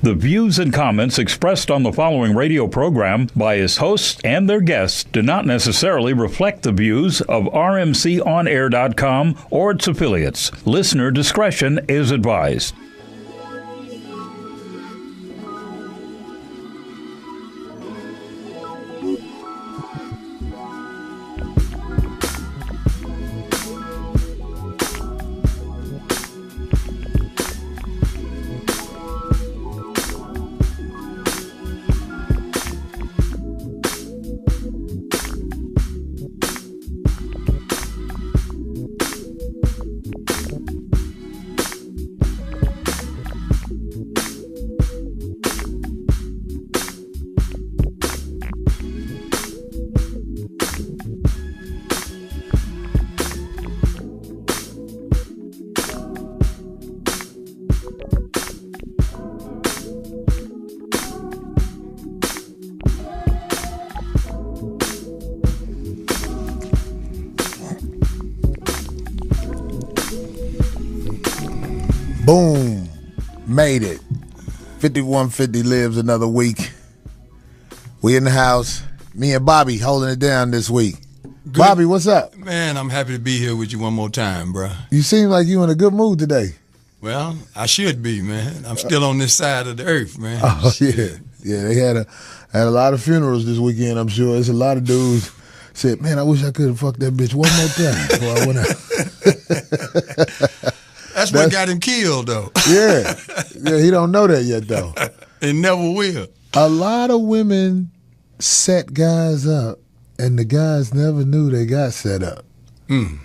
The views and comments expressed on the following radio program by its hosts and their guests do not necessarily reflect the views of rmconair.com or its affiliates. Listener discretion is advised. Boom. Made it. 5150 lives another week. We in the house. Me and Bobby holding it down this week. Good. Bobby, what's up? Man, I'm happy to be here with you one more time, bro. You seem like you in a good mood today. Well, I should be, man. I'm still on this side of the earth, man. Oh, yeah. Yeah, they had a lot of funerals this weekend, I'm sure. There's a lot of dudes said, man, I wish I could have fucked that bitch one more time before I went out. That's what got him killed, though. Yeah. Yeah, he don't know that yet, though. It never will. A lot of women set guys up, and the guys never knew they got set up. In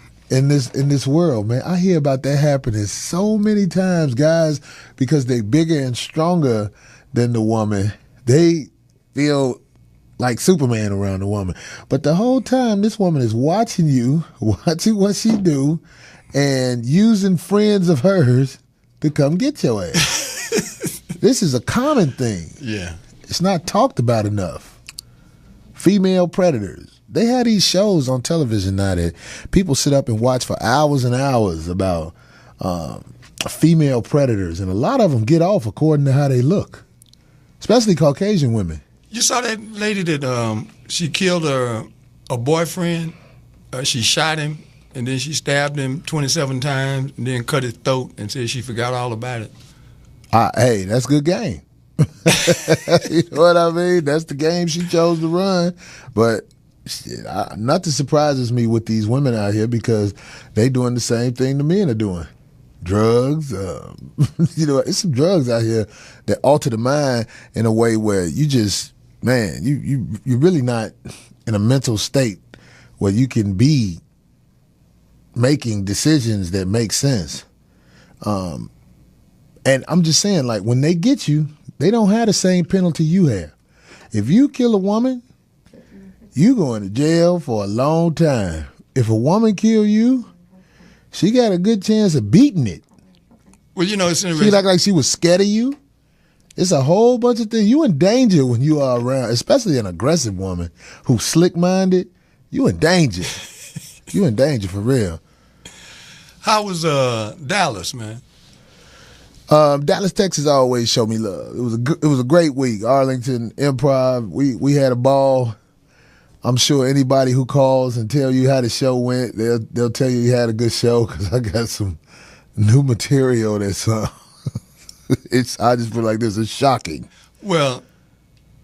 this world, man. I hear about that happening so many times. Guys, because they bigger and stronger than the woman, they feel like Superman around the woman. But the whole time, this woman is watching you, watching what she do, and using friends of hers to come get your ass. This is a common thing. Yeah. It's not talked about enough. Female predators. They have these shows on television now that people sit up and watch for hours and hours about female predators, and a lot of them get off according to how they look, especially Caucasian women. You saw that lady that she killed her boyfriend. She shot him, and then she stabbed him 27 times, and then cut his throat and said she forgot all about it. Hey, that's good game. You know what I mean? That's the game she chose to run. But shit, nothing surprises me with these women out here because they doing the same thing the men are doing. Drugs, you know, it's some drugs out here that alter the mind in a way where you just, man, you're really not in a mental state where you can be making decisions that make sense. And I'm just saying, like, when they get you, they don't have the same penalty you have. If you kill a woman, you going to jail for a long time. If a woman kill you, she got a good chance of beating it. Well, you know, it's interesting. She like she was scared of you. It's a whole bunch of things. You in danger when you are around, especially an aggressive woman who's slick-minded. You in danger. You in danger for real. How was Dallas, man? Dallas, Texas always show me love. It was a great week. Arlington Improv. We had a ball. I'm sure anybody who calls and tell you how the show went, they'll tell you had a good show because I got some new material that's I just feel like this is shocking. Well,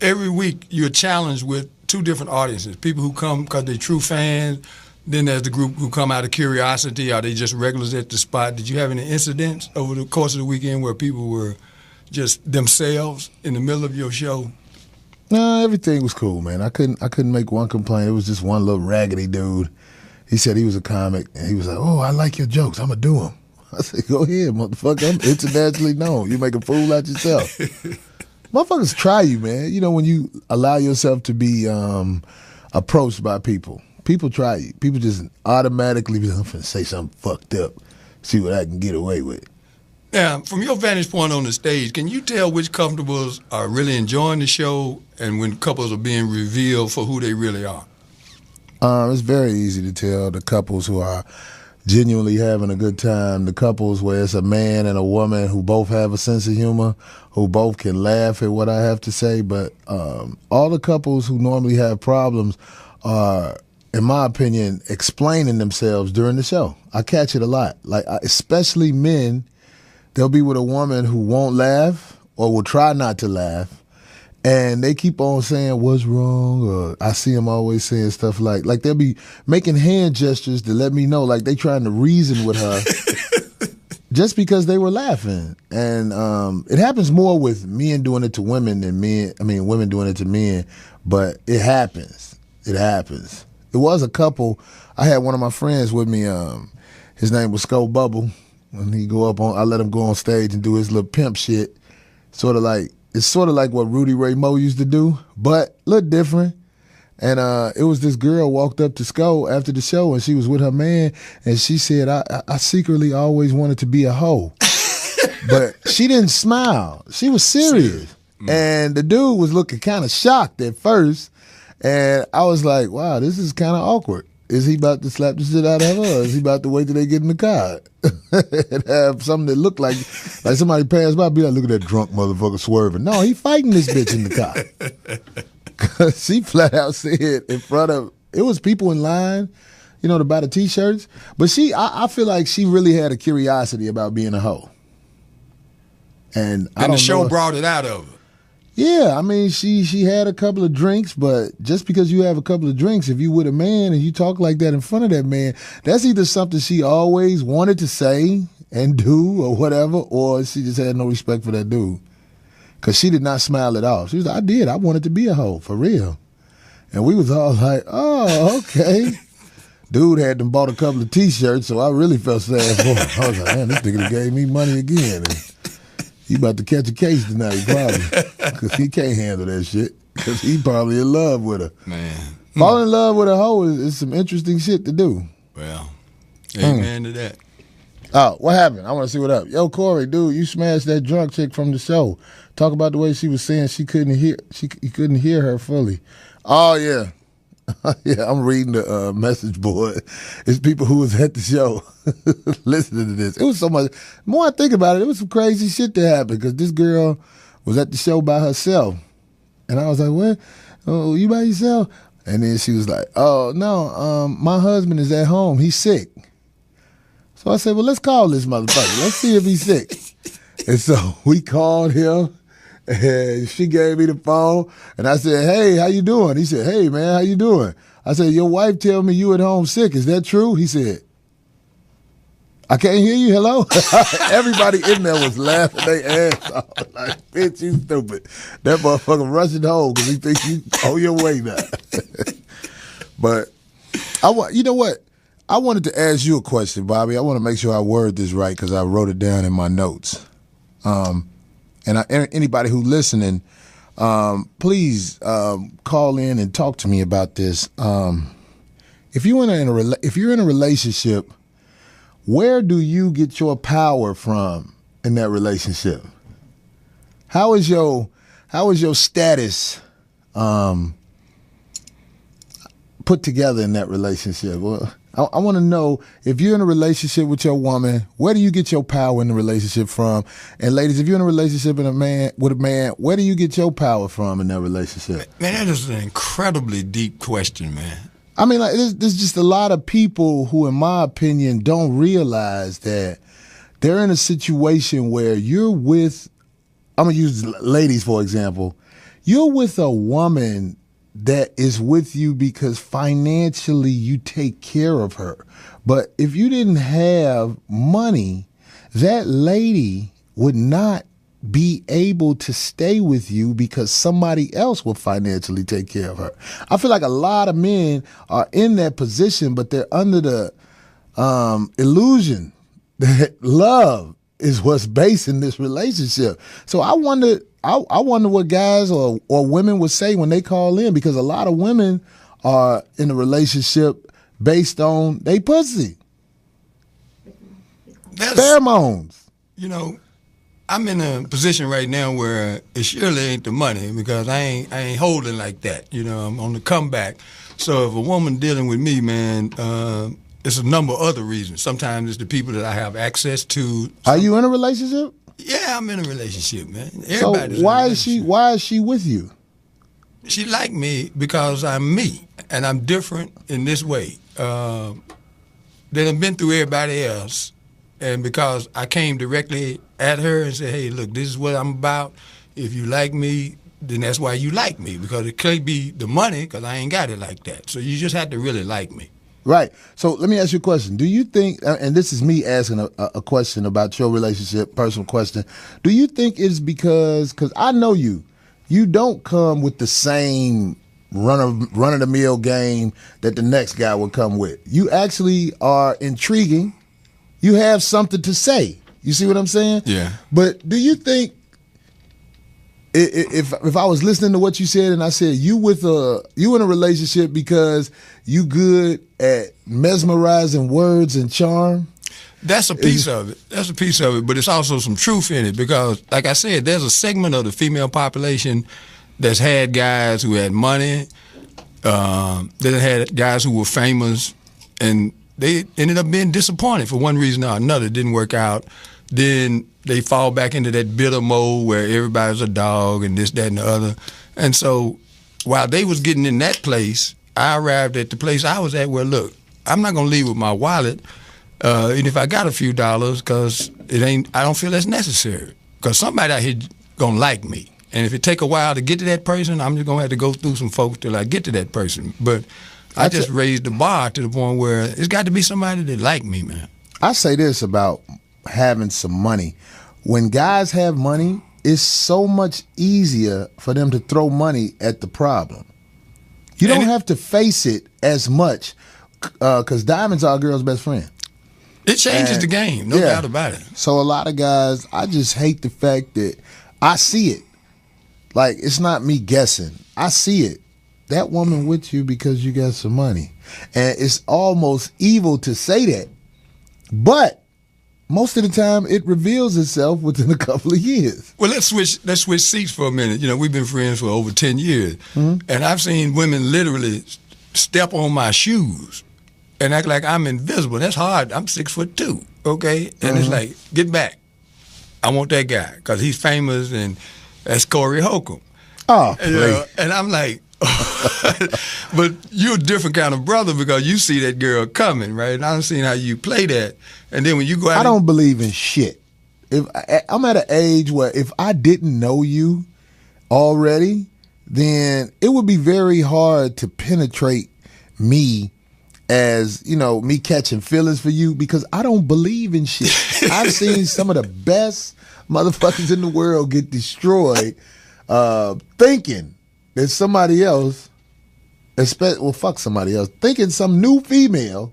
every week you're challenged with two different audiences. People who come because they're true fans. Then there's the group who come out of curiosity. Are they just regulars at the spot? Did you have any incidents over the course of the weekend where people were just themselves in the middle of your show? No, everything was cool, man. I couldn't make one complaint. It was just one little raggedy dude. He said he was a comic, and he was like, "Oh, I like your jokes. I'm gonna do them." I said, "Go ahead, motherfucker. I'm internationally known. You make a fool out yourself." Motherfuckers try you, man. You know, when you allow yourself to be approached by people try you. People just automatically be like, "I'm finna say something fucked up, see what I can get away with." Yeah, from your vantage point on the stage, can you tell which couples are really enjoying the show and when couples are being revealed for who they really are? It's very easy to tell the couples who are genuinely having a good time. The couples where it's a man and a woman who both have a sense of humor, who both can laugh at what I have to say. But all the couples who normally have problems are, in my opinion, explaining themselves during the show. I catch it a lot. Like, especially men, they'll be with a woman who won't laugh or will try not to laugh. And they keep on saying, what's wrong? Or I see them always saying stuff like they'll be making hand gestures to let me know, like they trying to reason with her just because they were laughing. And it happens more with men doing it to women than women doing it to men, but it happens. It happens. It was a couple. I had one of my friends with me. His name was Skull Bubble. When he go up on, I let him go on stage and do his little pimp shit. It's sort of like what Rudy Ray Moe used to do, but a little different. And it was this girl walked up to Skull after the show, and she was with her man, and she said, I secretly always wanted to be a hoe. But she didn't smile. She was serious. And the dude was looking kind of shocked at first, and I was like, wow, this is kind of awkward. Is he about to slap the shit out of her, or is he about to wait till they get in the car and have something that looked like somebody passed by, be like, look at that drunk motherfucker swerving. No, he fighting this bitch in the car. Cause she flat out said in front of, it was people in line, to buy the T-shirts. But I feel like she really had a curiosity about being a hoe. And the show brought it out of her. Yeah, I mean, she had a couple of drinks, but just because you have a couple of drinks, if you with a man and you talk like that in front of that man, that's either something she always wanted to say and do or whatever, or she just had no respect for that dude. Because she did not smile it off. She was like, I wanted to be a hoe, for real. And we was all like, oh, okay. Dude had them bought a couple of T-shirts, so I really felt sad for him. I was like, man, this nigga done gave me money again. And he about to catch a case tonight, probably, because he can't handle that shit. Because he probably in love with her. Man, falling in love with a hoe is some interesting shit to do. Well, amen to that. Oh, what happened? I want to see what up. Yo, Corey, dude, you smashed that drunk chick from the show. Talk about the way she was saying he couldn't hear her fully. Oh yeah. Yeah, I'm reading the message board. It's people who was at the show listening to this. It was so much. The more I think about it, it was some crazy shit that happened because this girl was at the show by herself. And I was like, what? Oh, you by yourself? And then she was like, oh, no, my husband is at home. He's sick. So I said, well, let's call this motherfucker. Let's see if he's sick. And so we called him. And she gave me the phone, and I said, hey, how you doing? He said, hey, man, how you doing? I said, your wife tell me you at home sick. Is that true? He said, I can't hear you. Hello? Everybody in there was laughing their ass off. Like, bitch, you stupid. That motherfucker rushing home because he thinks you on your way now. But, you know what? I wanted to ask you a question, Bobby. I want to make sure I word this right because I wrote it down in my notes. And anybody who listening, please call in and talk to me about this. If you're in a relationship, where do you get your power from in that relationship? How is your status put together in that relationship? Well, I want to know, if you're in a relationship with your woman, where do you get your power in the relationship from? And ladies, if you're in a relationship with a man, where do you get your power from in that relationship? Man, that is an incredibly deep question, man. I mean, like, there's just a lot of people who, in my opinion, don't realize that they're in a situation where you're with, I'm going to use ladies, for example. You're with a woman that is with you because financially you take care of her. But if you didn't have money, that lady would not be able to stay with you because somebody else will financially take care of her. I feel like a lot of men are in that position, but they're under the illusion that love is what's basing this relationship. So I wonder what guys or women would say when they call in, because a lot of women are in a relationship based on they pussy. Pheromones. You know, I'm in a position right now where it surely ain't the money because I ain't holding like that. You know, I'm on the comeback. So if a woman dealing with me, man, it's a number of other reasons. Sometimes it's the people that I have access to. Are you in a relationship? Yeah, I'm in a relationship, man. So why is she with you? She like me because I'm me, and I'm different in this way. That I've been through everybody else, and because I came directly at her and said, hey, look, this is what I'm about. If you like me, then that's why you like me, because it can't be the money, because I ain't got it like that. So you just have to really like me. Right. So let me ask you a question. Do you think, and this is me asking a question about your relationship, personal question, do you think it's because I know you don't come with the same run-of-the-mill game that the next guy would come with. You actually are intriguing. You have something to say. You see what I'm saying? Yeah. But do you think, if I was listening to what you said and I said you in a relationship because you good at mesmerizing words and charm? That's a piece of it. But it's also some truth in it, because, like I said, there's a segment of the female population that's had guys who had money, that had guys who were famous, and they ended up being disappointed for one reason or another. It didn't work out. Then they fall back into that bitter mode where everybody's a dog and this, that, and the other. And so while they was getting in that place, I arrived at the place I was at where, look, I'm not going to leave with my wallet, and if I got a few dollars, because I don't feel that's necessary. Because somebody out here going to like me. And if it take a while to get to that person, I'm just going to have to go through some folks till I get to that person. But I just raised the bar to the point where it's got to be somebody that like me, man. I say this about having some money. When guys have money, it's so much easier for them to throw money at the problem. You don't have to face it as much, because diamonds are a girl's best friend. It changes the game, no doubt about it. So a lot of guys, I just hate the fact that I see it. Like, it's not me guessing. I see it. That woman with you because you got some money. And it's almost evil to say that. But most of the time, it reveals itself within a couple of years. Well, let's switch seats for a minute. You know, we've been friends for over 10 years. Mm-hmm. And I've seen women literally step on my shoes and act like I'm invisible. That's hard. I'm 6'2", okay? And it's like, get back. I want that guy because he's famous, and that's Corey Holcomb. Oh, and I'm like, but you're a different kind of brother because you see that girl coming, right? And I've seen how you play that. And then when you go out, I don't believe in shit. I'm at an age where if I didn't know you already, then it would be very hard to penetrate me as, you know, me catching feelings for you, because I don't believe in shit. I've seen some of the best motherfuckers in the world get destroyed thinking that somebody else, fuck somebody else, thinking some new female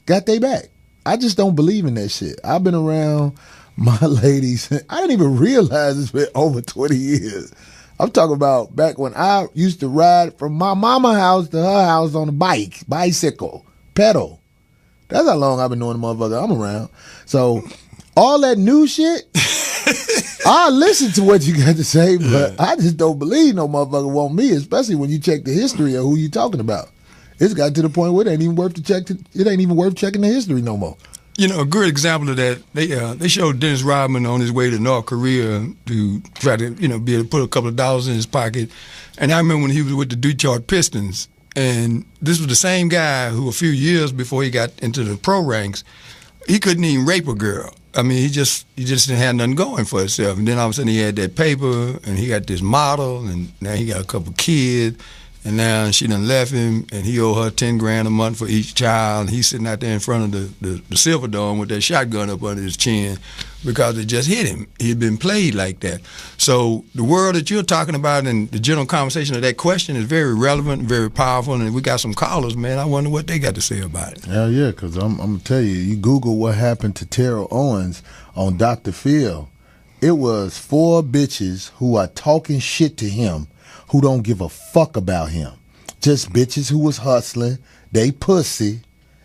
got they back. I just don't believe in that shit. I've been around my ladies. I didn't even realize it's been over 20 years. I'm talking about back when I used to ride from my mama's house to her house on a bicycle, pedal. That's how long I've been knowing the motherfucker I'm around. So all that new shit, I listen to what you got to say, but I just don't believe no motherfucker want me, especially when you check the history of who you talking about. It's got to the point where it ain't even worth checking the history no more. You know, a good example of that, they showed Dennis Rodman on his way to North Korea to try to, you know, be able to put a couple of dollars in his pocket. And I remember when he was with the Detroit Pistons, and this was the same guy who a few years before he got into the pro ranks, he couldn't even rape a girl. I mean, he just didn't have nothing going for himself. And then all of a sudden he had that paper, and he got this model, and now he got a couple kids. And now she done left him, and he owe her $10,000 a month for each child. And he's sitting out there in front of the Silverdome with that shotgun up under his chin because it just hit him. He had been played like that. So the world that you're talking about and the general conversation of that question is very relevant and very powerful. And we got some callers, man. I wonder what they got to say about it. Hell yeah, because I'm going to tell you, you Google what happened to Terrell Owens on Dr. Phil. It was 4 bitches who are talking shit to him who don't give a fuck about him. Just bitches who was hustling, they pussy,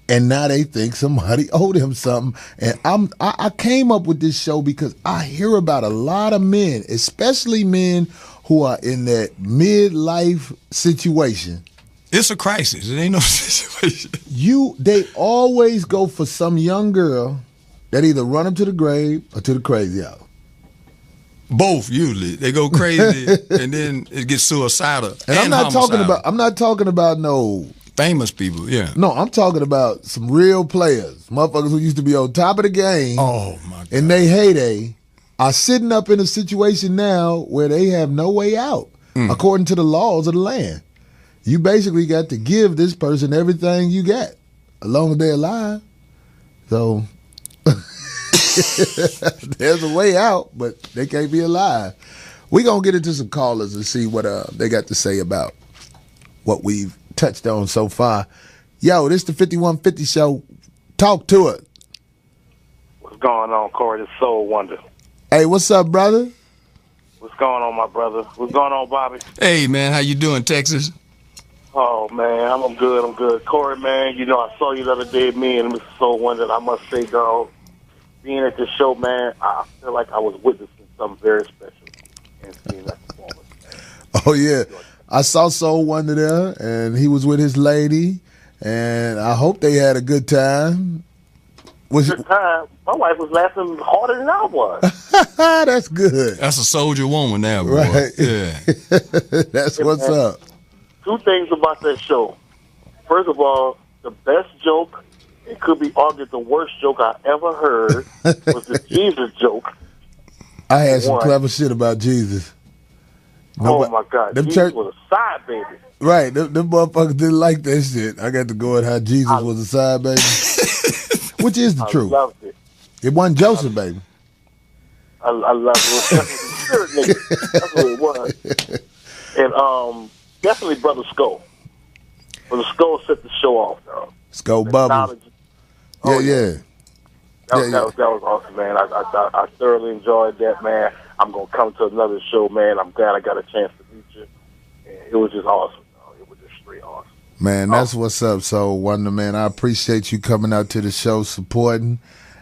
and now they think somebody owed him something. And I came up with this show because I hear about a lot of men, especially men who are in that midlife situation, It's a crisis. It ain't no situation. They always go for some young girl that either run them to the grave or to the crazy house. Both usually. They go crazy and then it gets suicidal. And I'm not talking about no famous people, yeah. No, I'm talking about some real players. Motherfuckers who used to be on top of the game. Oh my God. In their heyday are sitting up in a situation now where they have no way out, according to the laws of the land. You basically got to give this person everything you got, as long as they're alive. So there's a way out, but they can't be alive. We're going to get into some callers and see what they got to say about what we've touched on so far. Yo, this is the 5150 show. Talk to it. What's going on, Corey? This Soul Wonder. Hey, what's up, brother? What's going on, my brother? What's going on, Bobby? Hey, man, how you doing, Texas? Oh, man, I'm good. Corey, man, you know, I saw you the other day, me and Mr. Soul Wonder, and I must say, dog, being at this show, man, I feel like I was witnessing something very special and seeing that performance. Oh, yeah. I saw Soul Wonder there, and he was with his lady, and I hope they had a good time. Good time. My wife was laughing harder than I was. That's good. That's a soldier woman now, boy. Right. Yeah. That's what's up. Two things about that show. First of all, the best joke, it could be argued the worst joke I ever heard, was the Jesus joke. I had some clever shit about Jesus. Oh, my God. Jesus was a side baby. Right. Them motherfuckers didn't like that shit. I got to go at how Jesus was a side baby. Which is the truth. I loved it. It wasn't Joseph, baby. I love it. It was spirit nigga. That's what it was. And definitely Brother Skull. Brother Skull set the show off, though. Skull Bubbles. Yeah. That was awesome, man. I thoroughly enjoyed that, man. I'm going to come to another show, man. I'm glad I got a chance to meet you. And it was just awesome. It was just straight awesome. Man, that's what's up, Soul Wonder, man. I appreciate you coming out to the show, supporting.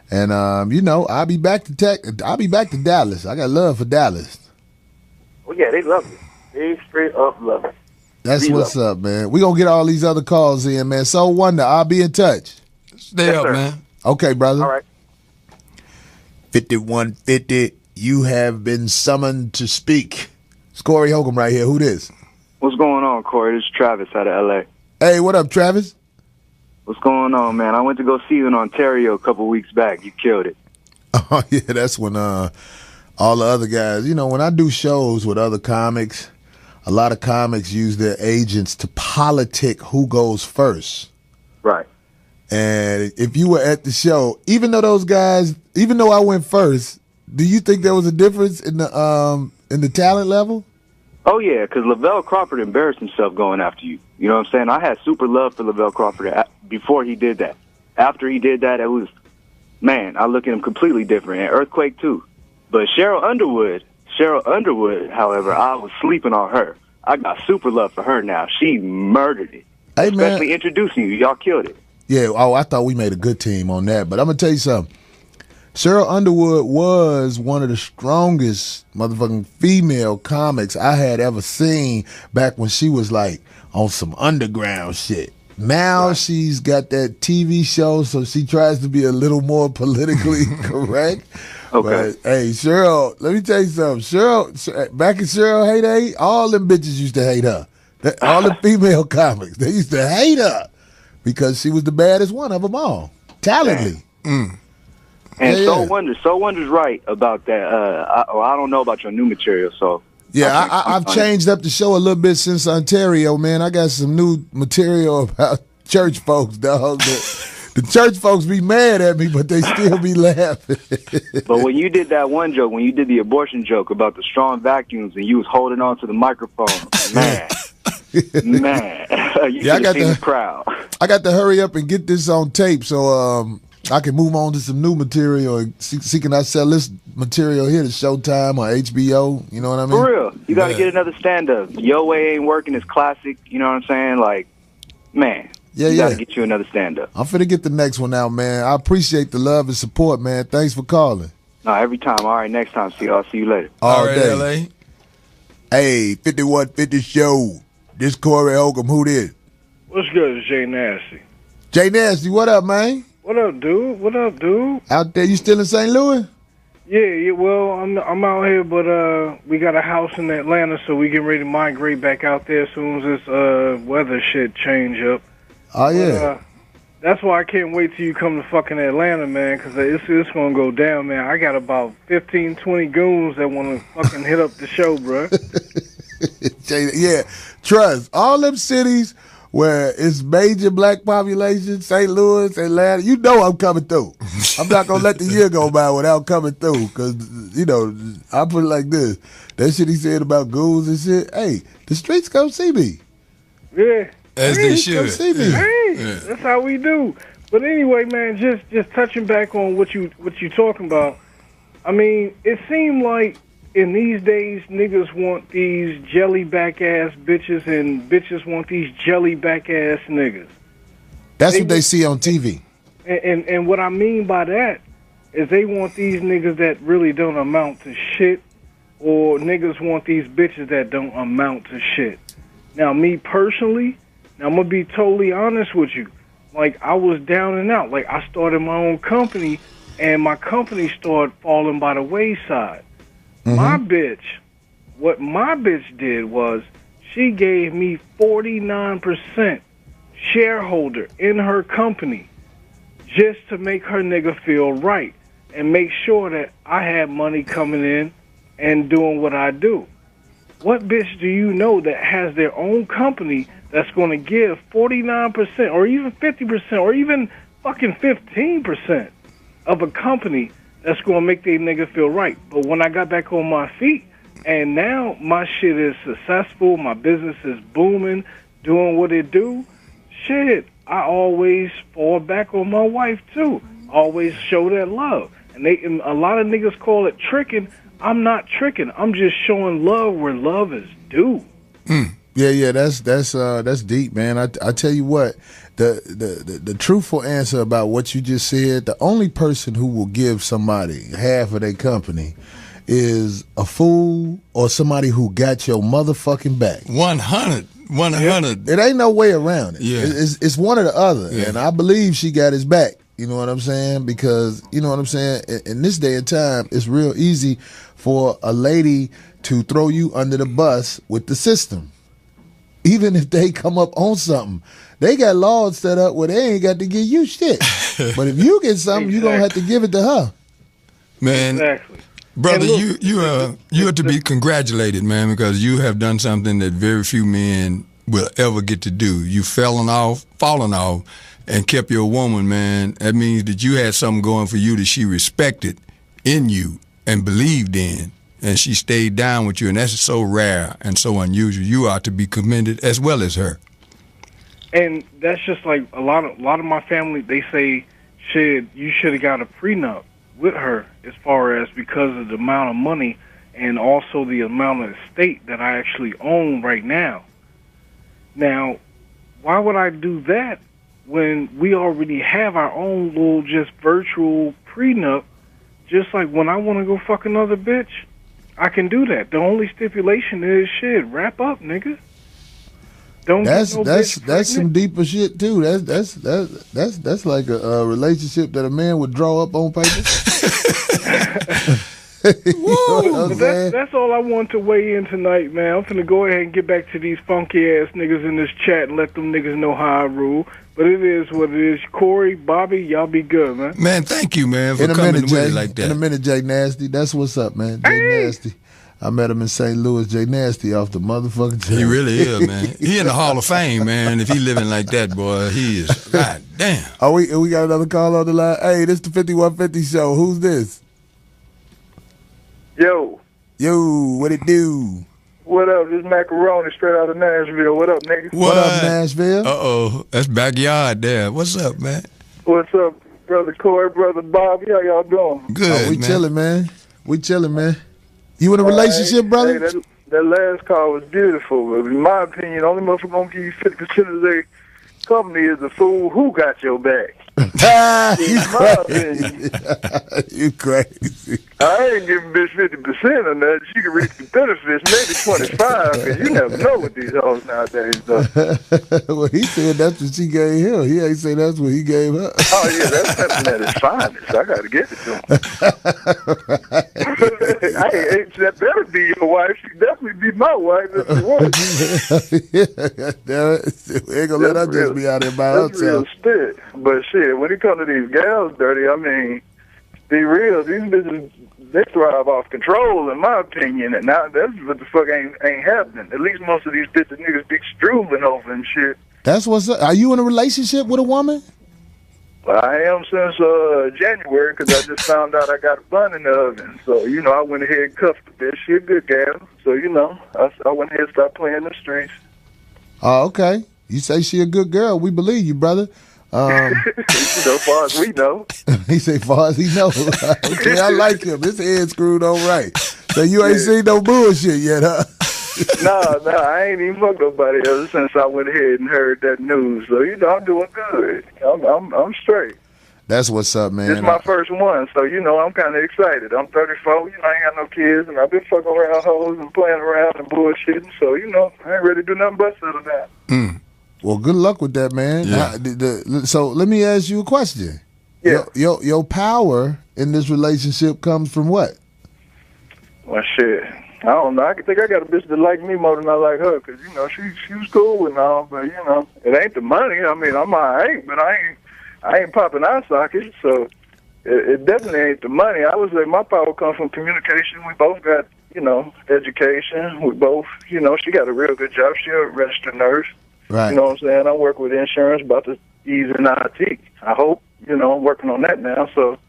And, you know, I'll be back to Dallas. I got love for Dallas. Well, yeah, they love it. They straight up love it. That's what's up, man. We're going to get all these other calls in, man. Soul Wonder, I'll be in touch. Stay up, man. Okay, brother. All right. 5150, you have been summoned to speak. It's Corey Holcomb right here. Who this? What's going on, Corey? This is Travis out of L.A. Hey, what up, Travis? What's going on, man? I went to go see you in Ontario a couple weeks back. You killed it. Oh, yeah, that's when all the other guys, you know, when I do shows with other comics, a lot of comics use their agents to politic who goes first. Right. And if you were at the show, even though I went first, do you think there was a difference in the talent level? Oh, yeah, because Lavelle Crawford embarrassed himself going after you. You know what I'm saying? I had super love for Lavelle Crawford before he did that. After he did that, it was, man, I look at him completely different. And Earthquake, too. But Cheryl Underwood, however, I was sleeping on her. I got super love for her now. She murdered it. Hey, Especially man. introducing you. Y'all killed it. Yeah, I thought we made a good team on that. But I'm going to tell you something. Cheryl Underwood was one of the strongest motherfucking female comics I had ever seen back when she was like on some underground shit. Now she's got that TV show, so she tries to be a little more politically correct. Okay. But, hey, Cheryl, let me tell you something. Cheryl, back in Cheryl heyday, all them bitches used to hate her. All the female comics, they used to hate her because she was the baddest one of them all, talently. And Soul Wonder's right about that. I don't know about your new material, so. Yeah, I've changed up the show a little bit since Ontario, man. I got some new material about church folks, dog. The church folks be mad at me, but they still be laughing. But when you did that one joke, when you did the abortion joke about the strong vacuums and you was holding on to the microphone, man. You should have seen the crowd. I got to hurry up and get this on tape so I can move on to some new material and see can I sell this material here to Showtime or HBO, you know what I mean? For real. You got to get another stand-up. Your Way Ain't Working is classic, you know what I'm saying? Like, man, you got to get you another stand-up. I'm finna get the next one out, man. I appreciate the love and support, man. Thanks for calling. No, every time. All right, next time. I'll see you later. All right, day. LA. Hey, 5150 show. This Corey Holcomb. Who this? What's good, it's Jay Nasty. Jay Nasty, what up, man? What up, dude? What up, dude? Out there, you still in St. Louis? Yeah. Well, I'm out here, but we got a house in Atlanta, so we getting ready to migrate back out there as soon as this weather shit change up. Oh yeah. That's why I can't wait till you come to fucking Atlanta, man, because it's going to go down, man. I got about 15, 20 goons that want to fucking hit up the show, bro. Yeah, trust. All them cities where it's major black population, St. Louis, Atlanta, you know I'm coming through. I'm not going to let the year go by without coming through because, I put it like this. That shit he said about goons and shit, hey, the streets come see me. Yeah. As they should. Come see me. Hey, that's how we do. But anyway, man, just touching back on what you talking about. I mean, it seemed like in these days, niggas want these jelly-back ass bitches, and bitches want these jelly-back ass niggas. That's what they see on TV. And what I mean by that is they want these niggas that really don't amount to shit, or niggas want these bitches that don't amount to shit. Now, me personally, I'm going to be totally honest with you. Like, I was down and out. Like, I started my own company, and my company started falling by the wayside. Mm-hmm. What my bitch did was she gave me 49% shareholder in her company just to make her nigga feel right and make sure that I had money coming in and doing what I do. What bitch do you know that has their own company that's going to give 49% or even 50% or even fucking 15% of a company that's going to make their nigga feel right? But when I got back on my feet and now my shit is successful, my business is booming, doing what it do, shit, I always fall back on my wife too. Always show that love. And a lot of niggas call it tricking. I'm not tricking. I'm just showing love where love is due. Yeah, that's deep, man. I tell you what, the truthful answer about what you just said, the only person who will give somebody half of their company is a fool or somebody who got your motherfucking back. 100. It ain't no way around it. Yeah. It's one or the other. Yeah. And I believe she got his back. You know what I'm saying? Because, you know what I'm saying? In this day and time, it's real easy for a lady to throw you under the bus with the system. Even if they come up on something, they got laws set up where they ain't got to give you shit. But if you get something, you don't have to give it to her. Man, Exactly. brother, And you are to be congratulated, man, because you have done something that very few men will ever get to do. You fallen off, and kept your woman, man. That means that you had something going for you that she respected in you and believed in. And she stayed down with you, and that's so rare and so unusual. You are to be commended as well as her. And that's just like a lot of my family. They say, "Shit, you should have got a prenup with her," as far as because of the amount of money and also the amount of estate that I actually own right now. Now, why would I do that when we already have our own little just virtual prenup? Just like when I want to go fuck another bitch, I can do that. The only stipulation is shit. Wrap up, nigga. Don't That's get no bitch that's some pregnant. deeper shit too. That's like a relationship that a man would draw up on paper. You know what I'm But saying? that's all I want to weigh in tonight, man. I'm finna go ahead and get back to these funky ass niggas in this chat and let them niggas know how I rule. But it is what it is. Corey, Bobby, y'all be good, man. Man, thank you, man, for In a coming minute, with Jay. it like that. In a minute, Jay Nasty. That's what's up, man. Jay Nasty. I met him in St. Louis. Jay Nasty off the motherfucking chain. He really is, man. He in the Hall of Fame, man. If he living like that, boy, he is. God damn. Oh, we got another call on the line. Hey, this the 5150 show. Who's this? Yo, Yo, what it do? what up? This Macaroni straight out of Nashville. What up, nigga? What up, Nashville? Uh-oh. That's backyard there. What's up, man? What's up, brother Corey, brother Bobby? How y'all doing? Good, We man. chilling, man. We chilling, man. You in a relationship, brother? Hey, that last call was beautiful. But in my opinion, the only motherfucker gonna give you 50% of their company is the fool who got your back. You crazy. You crazy. I ain't giving bitch 50% on that. She can reach the benefits, maybe 25, because you never know with these hoes nowadays, though. Well, he said that's what she gave him. He ain't say that's what he gave her. Oh, yeah, that's something at its finest. I got to give it to him. That better be your wife. She definitely be my wife if she wants. We ain't gonna let her just be out there by That's herself. real shit. But shit, when it comes to these gals, Dirty, I mean, be real, these bitches, they thrive off control, in my opinion, and now that's what the fuck ain't happening. At least most of these bitches niggas be strolling over and shit. That's what's up. Are you in a relationship with a woman? Well, I am since January, because I just found out I got a bun in the oven. So, you know, I went ahead and cuffed the bitch. She a good gal. So, you know, I went ahead and started playing the streets. Oh, okay. You say she a good girl. We believe you, brother. So far as we know. He say far as he knows. Okay, I like him. His head screwed on right. So you ain't seen no bullshit yet, huh? No, I ain't even fucked nobody ever since I went ahead and heard that news. So, you know, I'm doing good. I'm straight. That's what's up, man. This is my first one, so, you know, I'm kind of excited. I'm 34, you know, I ain't got no kids, and I've been fucking around hoes and playing around and bullshitting. So, you know, I ain't ready to do nothing but settle down. Well, good luck with that, man. Yeah. So let me ask you a question. Yeah. Your power in this relationship comes from what? Well, shit. I don't know. I think I got a bitch that like me more than I like her, because, you know, she was cool and all, but, you know, it ain't the money. I mean, I'm all right, but I ain't popping eye sockets, so it definitely ain't the money. I would say my power comes from communication. We both got, you know, education. We both, you know, she got a real good job. She a registered nurse. Right. You know what I'm saying? I work with insurance, about to ease in IT. I hope, you know, I'm working on that now, so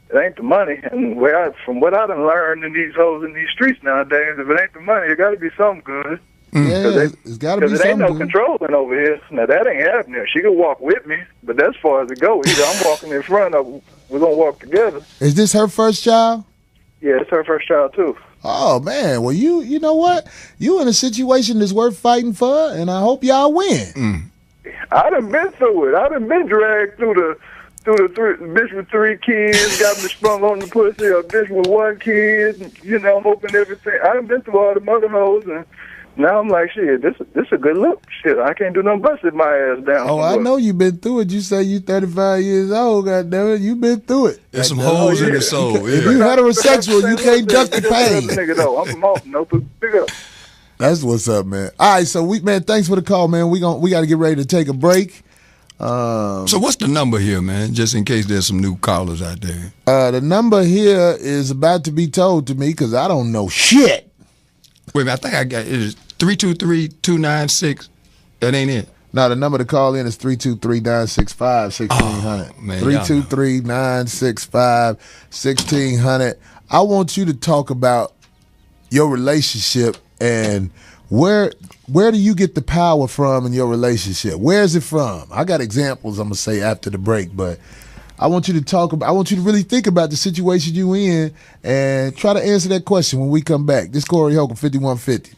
it ain't the money. And from what I done learned in these hoes in these streets nowadays, if it ain't the money, it got to be something good. Yeah, it's got to be Because it something ain't no good. controlling over here. Now, that ain't happening. She can walk with me, but that's as far as it goes. Either I'm walking in front of her, we're going to walk together. Is this her first child? Yeah, it's her first child, too. Oh, man. Well, you know what? You in a situation that's worth fighting for, and I hope y'all win. I done been through it. I done been dragged through the bitch with 3 kids, got me sprung on the pussy, a bitch with 1 kid, you know, hoping everything. I done been through all the mother hoes, and now I'm like, shit, this a good look. Shit, I can't do nothing but sit my ass down. Oh, I know you been through it. You say you 35 years old, goddammit. You been through it. There's some holes in the soul. If Yeah. you heterosexual, you can't duck the pain. Nigga, though. I'm from Holcomb, no, big up. That's what's up, man. All right, so man, thanks for the call, man. We got to get ready to take a break. So what's the number here, man? Just in case there's some new callers out there. The number here is about to be told to me because I don't know shit. Wait a minute, I think I got it is 323-296. That ain't it. No, the number to call in is 323-965-1600. Oh, man, y'all know. 323-965-1600. I want you to talk about your relationship and where do you get the power from in your relationship? Where is it from? I got examples I'm going to say after the break, but I want you to I want you to really think about the situation you in and try to answer that question when we come back. This is Corey Holcomb, 5150.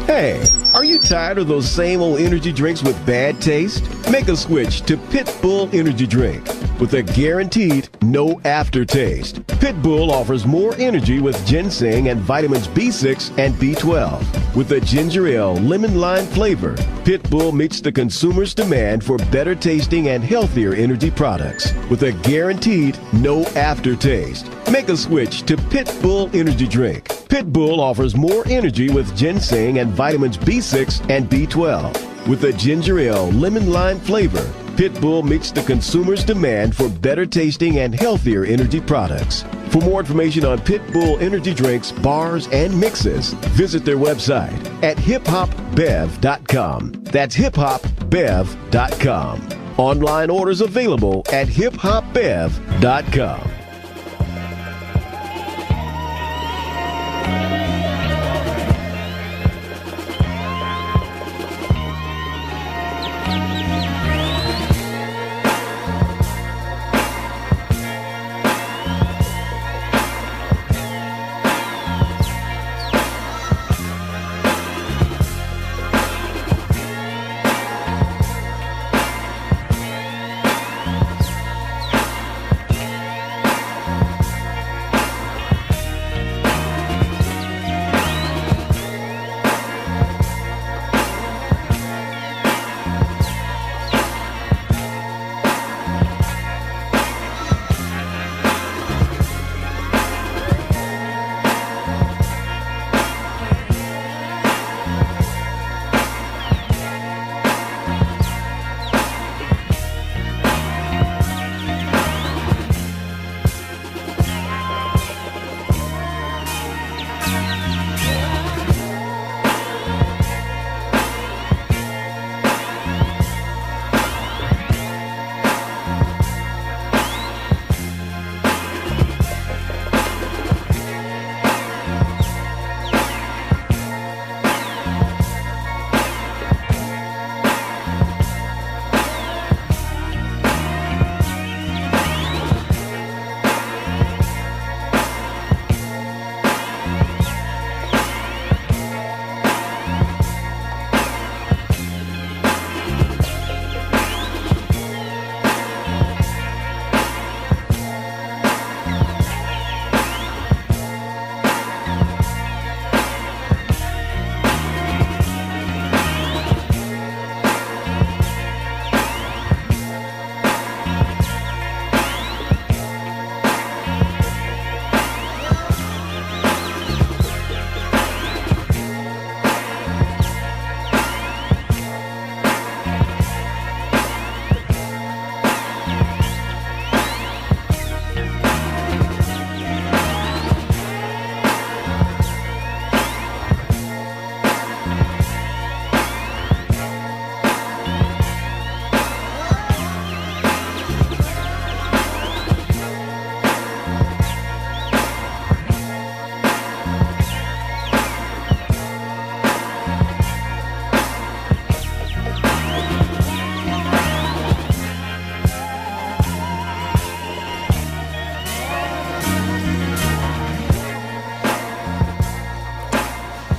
Hey, are you tired of those same old energy drinks with bad taste? Make a switch to Pitbull Energy Drink with a guaranteed no aftertaste. Pitbull offers more energy with ginseng and vitamins B6 and B12. With a ginger ale lemon lime flavor, Pitbull meets the consumer's demand for better tasting and healthier energy products with a guaranteed no aftertaste. Make a switch to Pitbull Energy Drink. Pitbull offers more energy with ginseng and vitamins B6 and B12. With a ginger ale lemon lime flavor, Pitbull meets the consumer's demand for better tasting and healthier energy products. For more information on Pitbull energy drinks, bars, and mixes, visit their website at hiphopbev.com. That's hiphopbev.com. Online orders available at hiphopbev.com.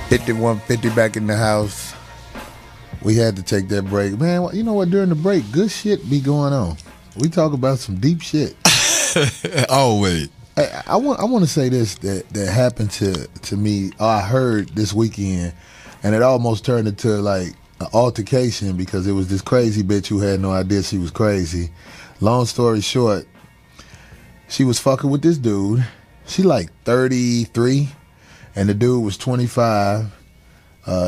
5150 back in the house. We had to take that break. Man, you know what? During the break, good shit be going on. We talk about some deep shit. Always. I want to say this that happened to me. I heard this weekend, and it almost turned into like an altercation because it was this crazy bitch who had no idea she was crazy. Long story short, she was fucking with this dude. She like 33. And the dude was 25.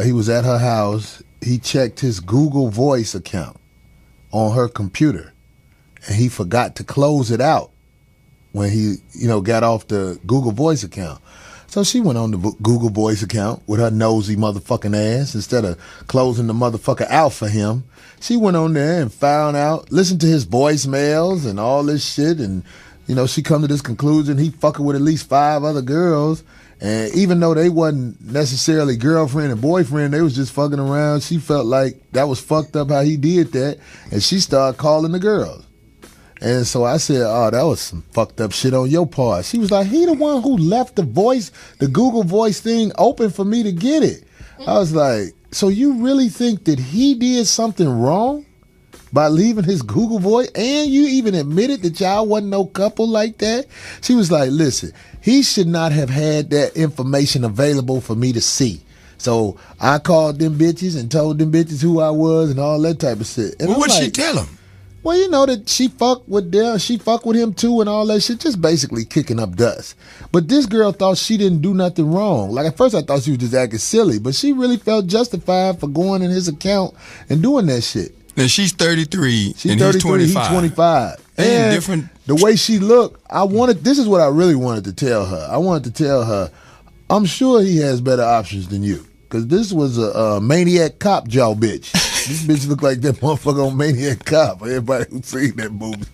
He was at her house. He checked his Google Voice account on her computer, and he forgot to close it out when he, got off the Google Voice account. So she went on the Google Voice account with her nosy motherfucking ass. Instead of closing the motherfucker out for him, she went on there and found out, listened to his voicemails and all this shit, and she come to this conclusion he fucking with at least 5 other girls. And even though they wasn't necessarily girlfriend and boyfriend, they was just fucking around, she felt like that was fucked up how he did that, and she started calling the girls. And so I said, oh, that was some fucked up shit on your part. She was like, he the one who left the Google Voice thing open for me to get it. I was like, so you really think that he did something wrong by leaving his Google Voice, and you even admitted that y'all wasn't no couple like that? She was like, listen, he should not have had that information available for me to see. So I called them bitches and told them bitches who I was and all that type of shit. And what'd she tell him? Well, that she fucked with him too and all that shit, just basically kicking up dust. But this girl thought she didn't do nothing wrong. Like at first I thought she was just acting silly, but she really felt justified for going in his account and doing that shit. And she's 33 She's and 33, he's 25. He's 25. And different. The way she looked, this is what I really wanted to tell her. I wanted to tell her, I'm sure he has better options than you. Because this was a maniac cop jaw bitch. This bitch looked like that motherfucker on Maniac Cop. Everybody who's seen that movie.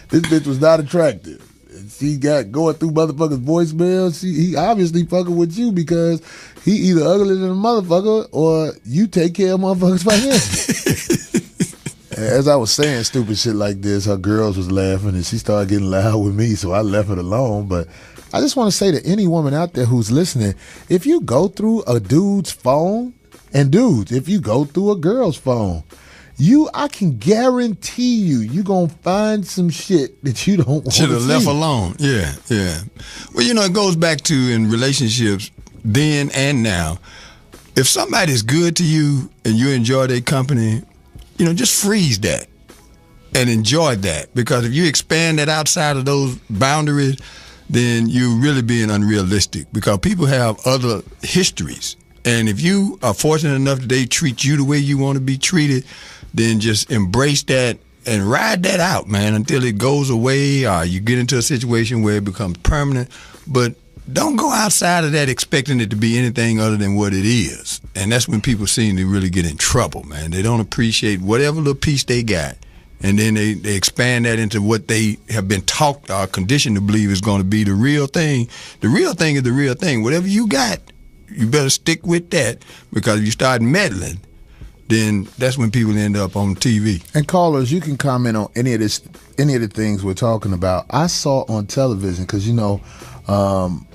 This bitch was not attractive. And she got going through motherfuckers' voicemails. He obviously fucking with you because he either ugly than a motherfucker or you take care of motherfuckers financially. As I was saying stupid shit like this, her girls was laughing and she started getting loud with me, so I left it alone. But I just want to say to any woman out there who's listening, if you go through a dude's phone, and dudes, if you go through a girl's phone, I can guarantee you're going to find some shit that you don't want to see. Should have left alone. Yeah. Well, it goes back to in relationships then and now. If somebody's good to you and you enjoy their company, just freeze that and enjoy that. Because if you expand that outside of those boundaries, then you're really being unrealistic because people have other histories. And if you are fortunate enough that they treat you the way you want to be treated, then just embrace that and ride that out, man, until it goes away or you get into a situation where it becomes permanent. But don't go outside of that expecting it to be anything other than what it is. And that's when people seem to really get in trouble, man. They don't appreciate whatever little piece they got. And then they expand that into what they have been taught or conditioned to believe is going to be the real thing. The real thing is the real thing. Whatever you got, you better stick with that, because if you start meddling, then that's when people end up on TV. And callers, you can comment on any of the things we're talking about. I saw on television because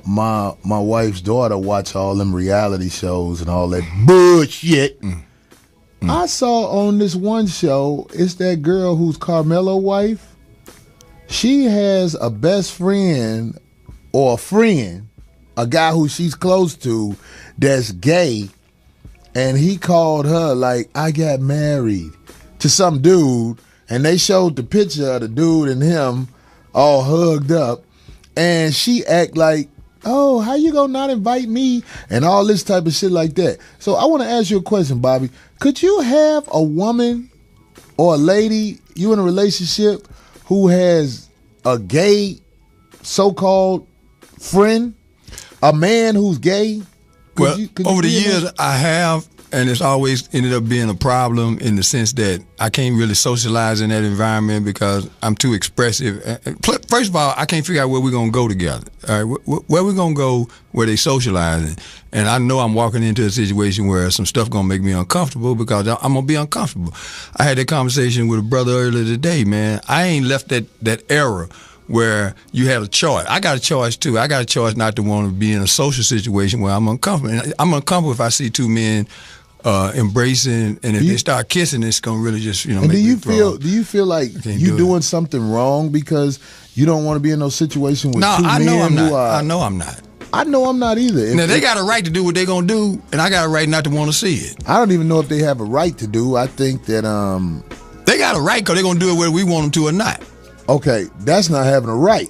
my wife's daughter watch all them reality shows and all that bullshit. I saw on this one show, it's that girl who's Carmelo's wife. She has a best friend or a friend, a guy who she's close to that's gay, and he called her like, I got married to some dude, and they showed the picture of the dude and him all hugged up, and she act like, oh, how you gonna not invite me, and all this type of shit like that. So I want to ask you a question, Bobby. Could you have a woman or a lady, you in a relationship, who has a gay so-called friend, a man who's gay? Could over the years, I have, and it's always ended up being a problem in the sense that I can't really socialize in that environment because I'm too expressive. First of all, I can't figure out where we're going to go together. All right, where we're going to go where they socializing. And I know I'm walking into a situation where some stuff going to make me uncomfortable because I'm going to be uncomfortable. I had that conversation with a brother earlier today, man. I ain't left that era where you had a choice. I got a choice too. I got a choice not to want to be in a social situation where I'm uncomfortable. And I'm uncomfortable if I see two men embracing, and if they start kissing, it's gonna really just and make do you me throw feel? Do you feel like you doing something wrong because you don't want to be in no situation with two men who are? I know I'm not. I know I'm not either. Now, they got a right to do what they're going to do, and I got a right not to want to see it. I don't even know if they have a right to do. I think that they got a right because they're going to do it whether we want them to or not. Okay, that's not having a right.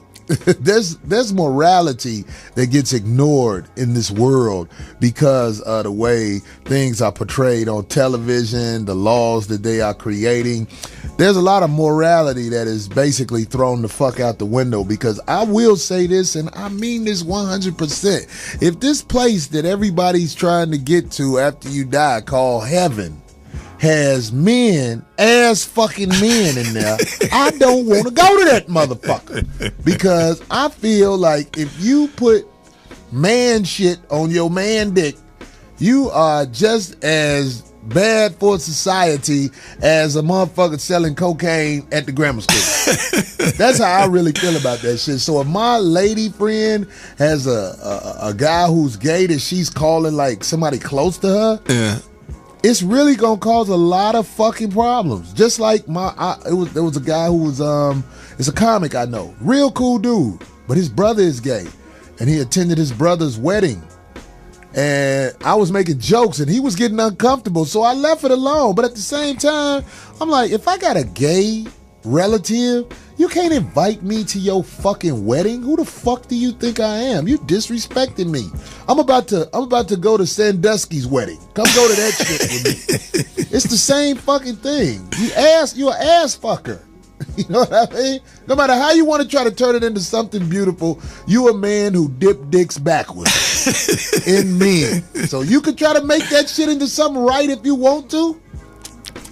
There's morality that gets ignored in this world because of the way things are portrayed on television, the laws that they are creating. There's a lot of morality that is basically thrown the fuck out the window, because I will say this, and I mean this 100%. If this place that everybody's trying to get to after you die called heaven has men, ass fucking men in there, I don't want to go to that motherfucker, because I feel like if you put man shit on your man dick, you are just as bad for society as a motherfucker selling cocaine at the grammar school. That's how I really feel about that shit. So if my lady friend has a guy who's gay that she's calling like somebody close to her, yeah, it's really gonna cause a lot of fucking problems. Just like there was a guy who was it's a comic I know, real cool dude, but his brother is gay, and he attended his brother's wedding, and I was making jokes and he was getting uncomfortable, so I left it alone. But at the same time, I'm like, if I got a gay relative, you can't invite me to your fucking wedding. Who the fuck do you think I am? You disrespecting me. I'm about to go to Sandusky's wedding. Come go to that shit with me. It's the same fuking thing. You're an ass fucker. You know what I mean? No matter how you want to try to turn it into something beautiful, you a man who dip dicks backwards in men. So you can try to make that shit into something right if you want to.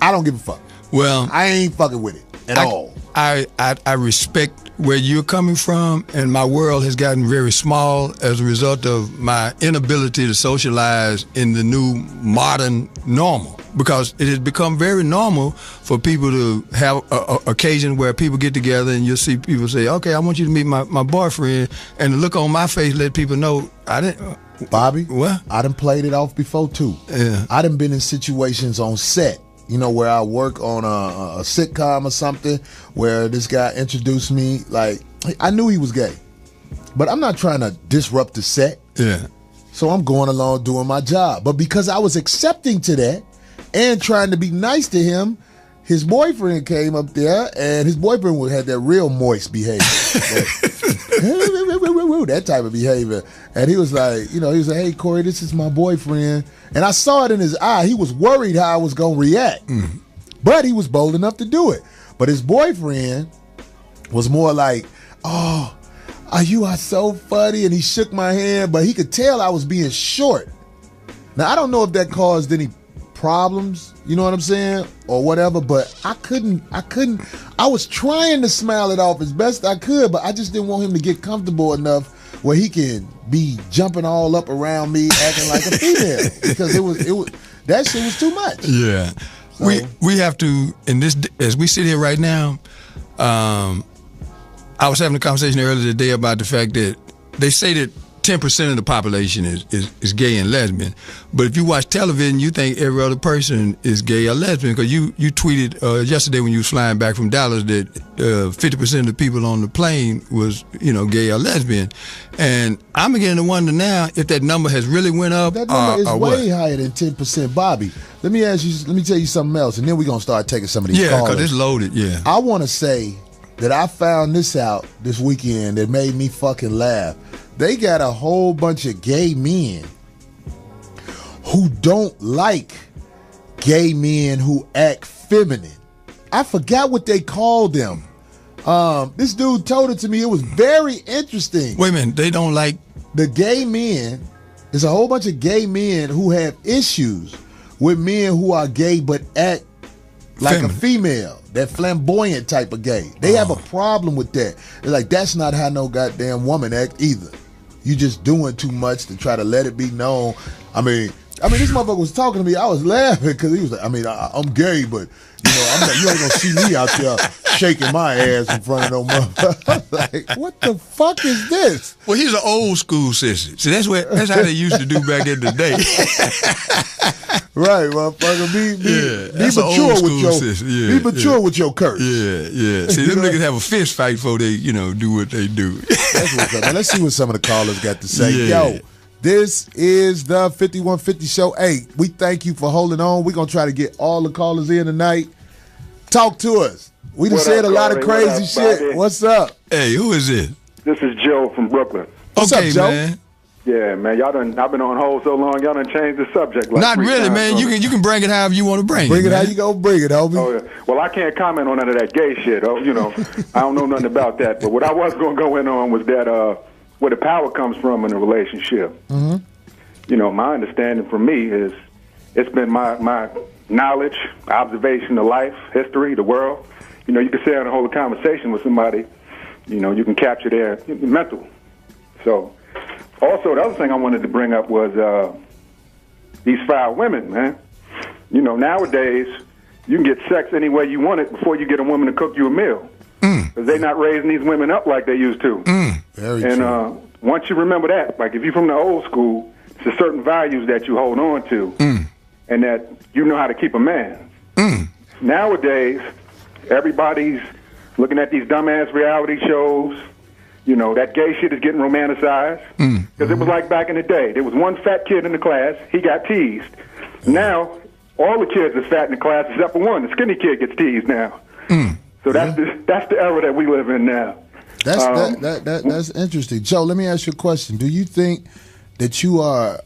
I don't give a fuck. Well, I ain't fucking with it at all. I respect where you're coming from, and my world has gotten very small as a result of my inability to socialize in the new modern normal, because it has become very normal for people to have a occasion where people get together and you'll see people say, okay, I want you to meet my boyfriend, and the look on my face let people know I didn't. Bobby, what? I done played it off before too. Yeah. I done been in situations on set, you know, where I work on a sitcom or something, where this guy introduced me, like, I knew he was gay, but I'm not trying to disrupt the set. Yeah. So I'm going along doing my job. But because I was accepting to that and trying to be nice to him, his boyfriend came up there, and his boyfriend had that real moist behavior. That type of behavior. And he was like, he was like, hey, Corey, this is my boyfriend. And I saw it in his eye. He was worried how I was going to react. Mm. But he was bold enough to do it. But his boyfriend was more like, oh, you are so funny. And he shook my hand, but he could tell I was being short. Now, I don't know if that caused any problems, you know what I'm saying, or whatever, but I was trying to smile it off as best I could, but I just didn't want him to get comfortable enough where he can be jumping all up around me acting like a female, because it was that shit was too much. Yeah. So, we have to, in this, as we sit here right now, I was having a conversation earlier today about the fact that they say that 10% of the population is gay and lesbian, but if you watch television, you think every other person is gay or lesbian, because you tweeted yesterday when you was flying back from Dallas that 50% of the people on the plane was gay or lesbian, and I'm beginning to wonder now if that number has really went up. That number is way higher than 10%, Bobby. Let me tell you something else, and then we're gonna start taking some of these callers. Yeah, because it's loaded. Yeah, I want to say that I found this out this weekend that made me fucking laugh. They got a whole bunch of gay men who don't like gay men who act feminine. I forgot what they called them. This dude told it to me. It was very interesting. Wait a minute. They don't like the gay men. There's a whole bunch of gay men who have issues with men who are gay but act like a female, that flamboyant type of gay. They have a problem with that. They're like, that's not how no goddamn woman act either. You just doing too much to try to let it be known. I mean, this motherfucker was talking to me. I was laughing because he was like, I'm gay, but you ain't gonna see me out there shaking my ass in front of no motherfucker. Like, what the fuck is this? Well, he's an old school sissy. See, that's how they used to do back in the day. Right, motherfucker. Be mature with your be mature with your curse. Yeah. See, them niggas have a fist fight before they, do what they do. That's what's up. Now, let's see what some of the callers got to say. Yeah. Yo, this is the 5150 show. Hey, we thank you for holding on. We're gonna try to get all the callers in tonight. Talk to us. We done said a lot of crazy shit. What's up? Hey, who is it? This is Joe from Brooklyn. What's up, Joe? Man. Yeah, man, I've been on hold so long, y'all done changed the subject. Like Not really, times, man. You can bring it however you want to bring it. Bring it how man. you go bring it, homie. Oh, yeah. Well, I can't comment on none of that gay shit. I don't know nothing about that. But what I was going to go in on was that where the power comes from in a relationship. Mm-hmm. My understanding from me is it's been my knowledge, observation of life, history, the world. You can sit down and hold a conversation with somebody. You can capture their mental. So, also, the other thing I wanted to bring up was these foul women, man. Nowadays, you can get sex any way you want it before you get a woman to cook you a meal. Because they're not raising these women up like they used to. Very true. Once you remember that, like if you're from the old school, there's certain values that you hold on to and that you know how to keep a man. Nowadays, everybody's looking at these dumbass reality shows. That gay shit is getting romanticized. Because it was like back in the day. There was one fat kid in the class. He got teased. Now, all the kids are fat in the class except for one. The skinny kid gets teased now. So that's the era that we live in now. That's interesting. Joe, let me ask you a question. Do you think that you are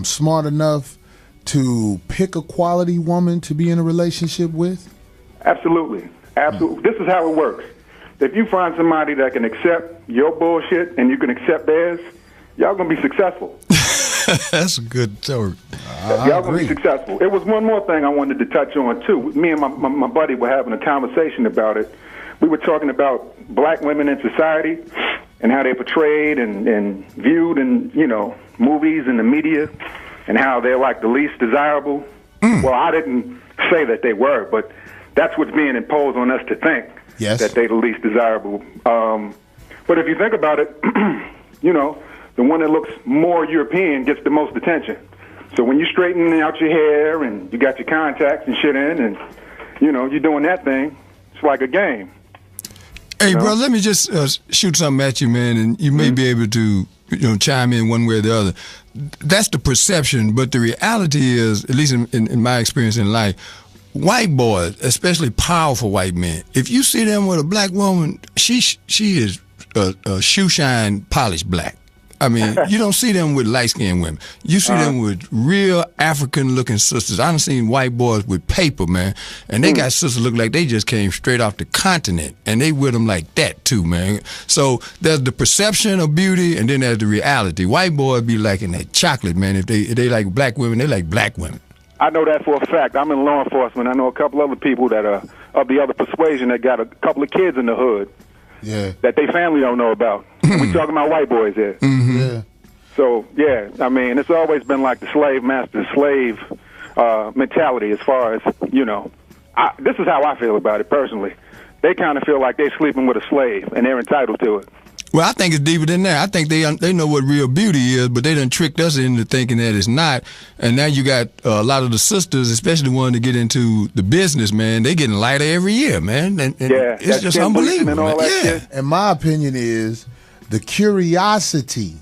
smart enough to pick a quality woman to be in a relationship with? Absolutely. This is how it works. If you find somebody that can accept your bullshit and you can accept theirs, y'all gonna be successful. That's a good story. Y'all gonna be successful. It was one more thing I wanted to touch on too. Me and my buddy were having a conversation about it. We were talking about black women in society and how they're portrayed and viewed in movies and the media, and how they're like the least desirable. Well, I didn't say that they were, but that's what's being imposed on us to think. Yes. That they're the least desirable. But if you think about it, the one that looks more European gets the most attention. So when you straighten out your hair and you got your contacts and shit in and, you're doing that thing, it's like a game. Hey, bro, let me just shoot something at you, man, and you may be able to chime in one way or the other. That's the perception, but the reality is, at least in my experience in life, white boys, especially powerful white men, if you see them with a black woman, she is a shoe shine polished black. I mean, you don't see them with light-skinned women. You see them with real African-looking sisters. I done seen white boys with paper, man, and they got sisters look like they just came straight off the continent, and they with them like that, too, man. So there's the perception of beauty, and then there's the reality. White boys be liking that chocolate, man. If they like black women, they like black women. I know that for a fact. I'm in law enforcement. I know a couple other people that are of the other persuasion that got a couple of kids in the hood. Yeah. That they family don't know about. We talking about white boys here. Yeah. So, yeah, I mean, it's always been like the slave master slave mentality as far as, this is how I feel about it personally. They kind of feel like they're sleeping with a slave and they're entitled to it. Well, I think it's deeper than that. I think they know what real beauty is, but they done tricked us into thinking that it's not. And now you got a lot of the sisters, especially the ones that get into the business, man, they getting lighter every year, man. And yeah, it's just unbelievable. And all that shit. And my opinion is the curiosity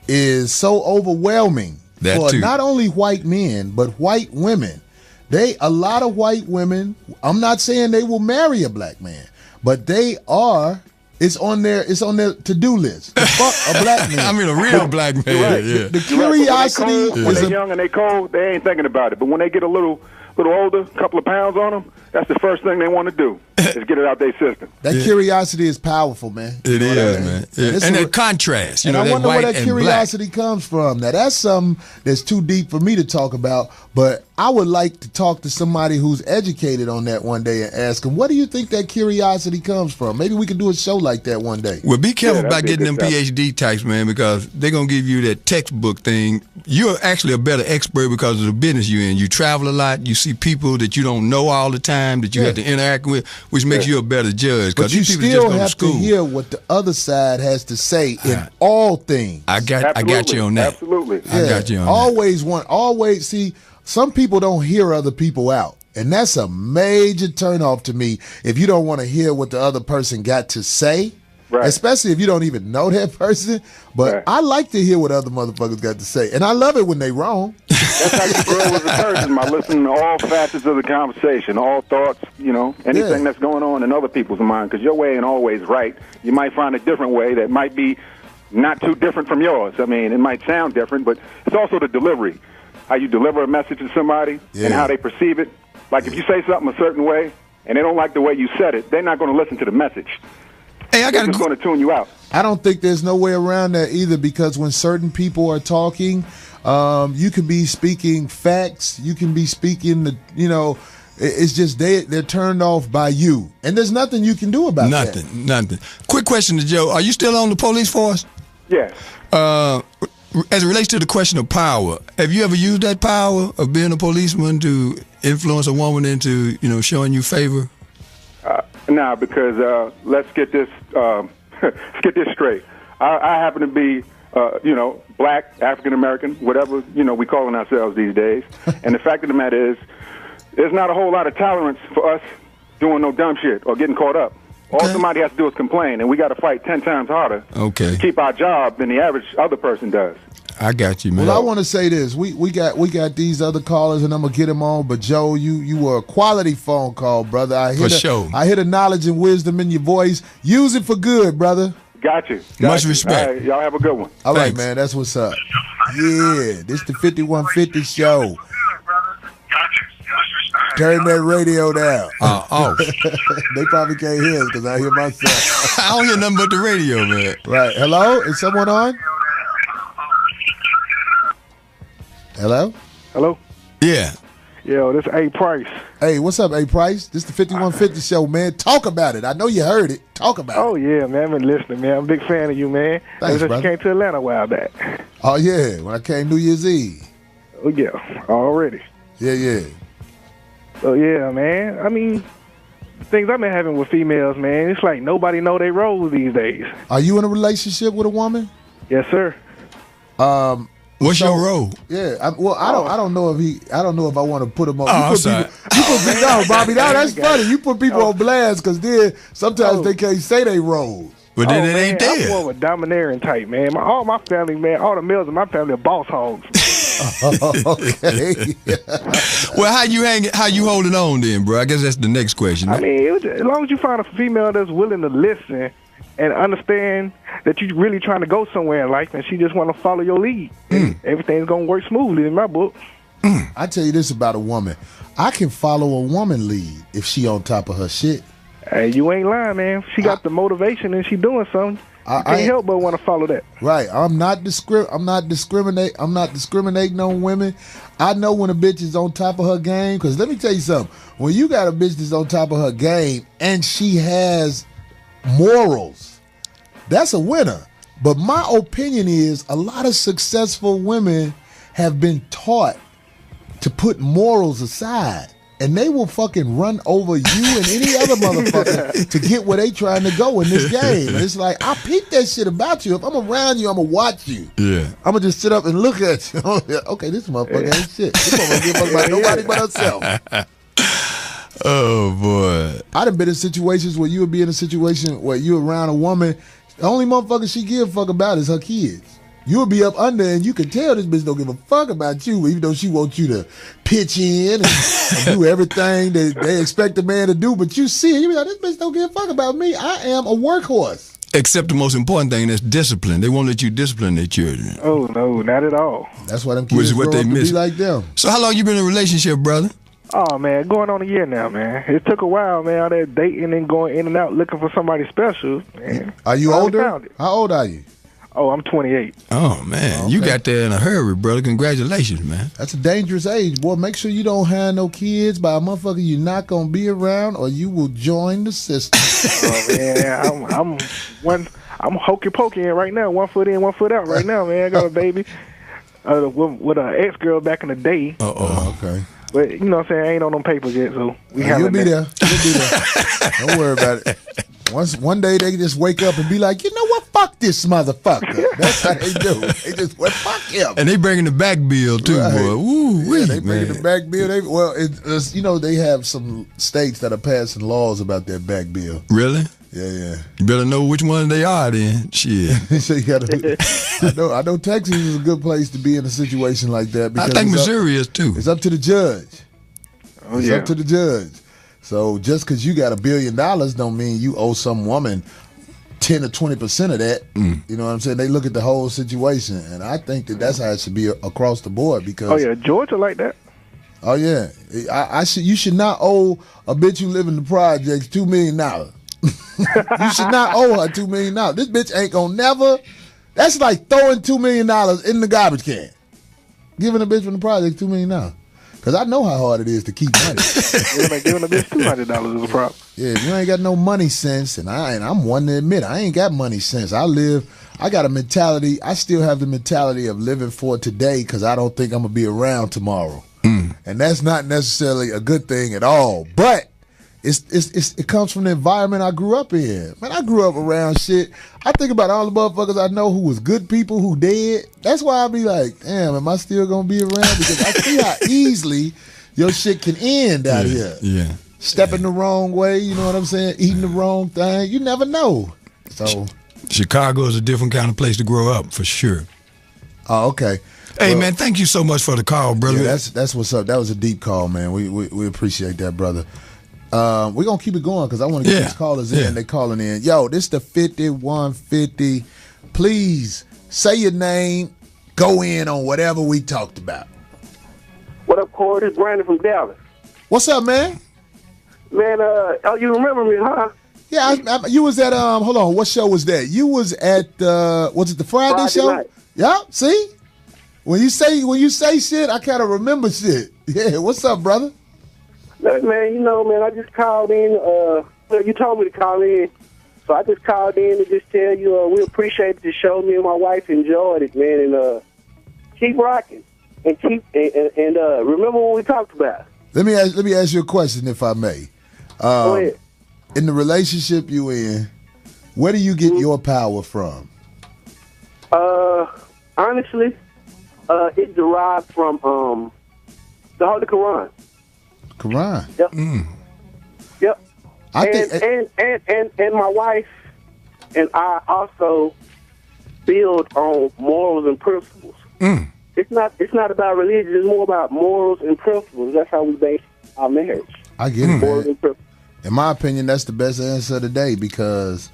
is so overwhelming for not only white men, but white women. A lot of white women, I'm not saying they will marry a black man, but they are. It's on their to-do list. To fuck a black man. I mean, a real black man. Right. Yeah. The curiosity when they're young and they cold, they ain't thinking about it. But when they get a little older, a couple of pounds on them, that's the first thing they want to do is get it out their system. That curiosity is powerful, man. It is, man. Yeah. And the contrast, and I wonder where that curiosity comes from. Now, that's something that's too deep for me to talk about, but I would like to talk to somebody who's educated on that one day and ask them, what do you think that curiosity comes from? Maybe we could do a show like that one day. Well, be careful about getting them PhD types, man, because they're going to give you that textbook thing. You're actually a better expert because of the business you're in. You travel a lot. You see people that you don't know all the time that you have to interact with. which makes you a better judge. But Because you these people still just go to have to school. hear what the other side has to say in all things. I got you on that. Absolutely. I got you on Always see, some people don't hear other people out. And that's a major turnoff to me if you don't want to hear what the other person got to say. Right. Especially if you don't even know that person. But Right. I like to hear what other motherfuckers got to say. And I love it when they wrong. That's how you grow as a person, by listening to all facets of the conversation, all thoughts, anything that's going on in other people's mind, because your way ain't always right. You might find a different way that might be not too different from yours. I mean, it might sound different, but it's also the delivery, how you deliver a message to somebody and how they perceive it. Like if you say something a certain way and they don't like the way you said it, they're not going to listen to the message. Hey, They're just going to tune you out. I don't think there's no way around that either, because when certain people are talking, you can be speaking facts, you can be speaking it's just they're turned off by you, and there's nothing you can do about that. Nothing. Quick question to Joe: are you still on the police force? Yes. As it relates to the question of power, have you ever used that power of being a policeman to influence a woman into showing you favor? Nah, because let's get this straight. I happen to be black, African American, whatever we calling ourselves these days. And the fact of the matter is, there's not a whole lot of tolerance for us doing no dumb shit or getting caught up. All somebody has to do is complain, and we got to fight 10 times harder to keep our job than the average other person does. I got you, man. Well, I want to say this: we got these other callers, and I'm gonna get them on. But Joe, you were a quality phone call, brother. I hear I hear the knowledge and wisdom in your voice. Use it for good, brother. Got you. Much respect. All right, y'all have a good one. All right, man. That's what's up. Yeah, this the 5150 show. Turn that radio down. They probably can't hear us because I hear myself. I don't hear nothing but the radio, man. Right. Hello? Is someone on? Hello? Hello? Yeah. Yo, this A Price. Hey, what's up, A Price? This the 5150 show, man. Talk about it. I know you heard it. Talk about it. Oh, yeah, man. I've been listening, man. I'm a big fan of you, man. Thanks, Ever since brother. you came to Atlanta a while back. Oh, yeah. When I came New Year's Eve. Oh, yeah. Already. Yeah. So, yeah, man. I mean, things I've been having with females, man, it's like nobody know their roles these days. Are you in a relationship with a woman? Yes, sir. What's your role? Yeah, I don't know if I want to put them on. I'm sorry. No, Bobby, that's funny. You put people on blast because then sometimes they can't say they roles. But then it man, ain't there. I'm more of a domineering type, man. All my family, man, all the males in my family are boss hogs. Okay. Well, how you holding on then, bro? I guess that's the next question. I mean, as long as you find a female that's willing to listen and understand that you're really trying to go somewhere in life and she just want to follow your lead, everything's going to work smoothly in my book. I tell you this about a woman. I can follow a woman lead if she on top of her shit. Hey, you ain't lying, man. She got the motivation and she doing something. You can't help but want to follow that. Right. I'm not discriminating on women. I know when a bitch is on top of her game, because let me tell you something. When you got a bitch that's on top of her game and she has morals, that's a winner. But my opinion is a lot of successful women have been taught to put morals aside. And they will fucking run over you and any other motherfucker to get where they trying to go in this game. And it's like, I peep that shit about you. If I'm around you, I'm going to watch you. Yeah. I'm going to just sit up and look at you. Okay, this motherfucker ain't shit. This motherfucker give a fuck about nobody but herself. Oh, boy. I done been in situations where you would be in a situation where you around a woman, the only motherfucker she give a fuck about is her kids. You'll be up under and you can tell this bitch don't give a fuck about you, even though she wants you to pitch in and do everything that they expect a man to do. But you see it, you be like, this bitch don't give a fuck about me. I am a workhorse. Except the most important thing, that's discipline. They won't let you discipline their children. Oh, no, not at all. That's why them kids grow up to be like them. So how long you been in a relationship, brother? Oh, man, going on a year now, man. It took a while, man, all that dating and going in and out looking for somebody special. Man. Are you older? How old are you? Oh, I'm 28. Oh, man. Okay. You got there in a hurry, brother. Congratulations, man. That's a dangerous age, boy. Make sure you don't have no kids by a motherfucker you're not going to be around or you will join the system. Oh, man, I'm hokey pokey in right now. 1 foot in, 1 foot out right now, man. I got a baby with an ex-girl back in the day. Uh-oh. Okay. But you know what I'm saying? I ain't on them papers yet, so you'll be there. You'll be there. Don't worry about it. One day they just wake up and be like, you know what? Fuck this motherfucker. That's how they do. They just fuck him. And they bringing the back bill too, Right. boy. Ooh, Yeah, they bringing the back bill. It's, they have some states that are passing laws about that back bill. Really? Yeah. You better know which one they are then. Shit. So you gotta. I know Texas is a good place to be in a situation like that. I Because think Missouri is too. it's up to the judge. Oh, It's yeah. up to the judge. So just because you got $1 billion don't mean you owe some woman 10 or 20% of that. You know what I'm saying? They look at the whole situation, and I think that's how it should be across the board. Because Oh yeah, Georgia like that. oh yeah, you should not owe a bitch who live in the projects $2 million. You should not owe her $2 million. This bitch ain't gonna never. That's like throwing $2 million in the garbage can. Giving a bitch from the project $2 million. Because I know how hard it is to keep money. Giving a bitch $200 is a problem. Yeah, if you ain't got no money sense, and I'm one to admit I ain't got money sense. I got a mentality. I still have the mentality of living for today because I don't think I'm gonna be around tomorrow, and that's not necessarily a good thing at all. But it comes from the environment I grew up in. Man, I grew up around shit. I think about all the motherfuckers I know who was good people who dead. That's why I be like, damn, am I still gonna be around? Because I see how easily your shit can end out here. Yeah. Stepping the wrong way, you know what I'm saying? Eating the wrong thing. You never know. So Chicago is a different kind of place to grow up, for sure. oh, okay. Hey, Well, man, thank you so much for the call, brother. Yeah, that's what's up. That was a deep call, man. We appreciate that, brother. We're going to keep it going because I want to get these callers in. Yeah. They calling in. Yo, this the 5150. Please say your name. Go in on whatever we talked about. What up, Corey? This is Brandon from Dallas. What's up, man? Man, you remember me, huh? Yeah, you was at, hold on, what show was that? You was at, was it the Friday show? night. Yeah, see? When you say shit, I kind of remember shit. Yeah, what's up, brother? Look, man, I just called in. You told me to call in. So I just called in to just tell you we appreciate the show. Me and my wife enjoyed it, man. And keep rocking. And remember what we talked about. Let me ask you a question, if I may. Go ahead. In the relationship you in, where do you get your power from? Honestly, it derived from the Holy Quran. Quran. Yep. Yep. And my wife and I also build on morals and principles. It's not about religion. It's more about morals and principles. That's how we base our marriage. I get it, Morals man. and principles. In my opinion, that's the best answer today because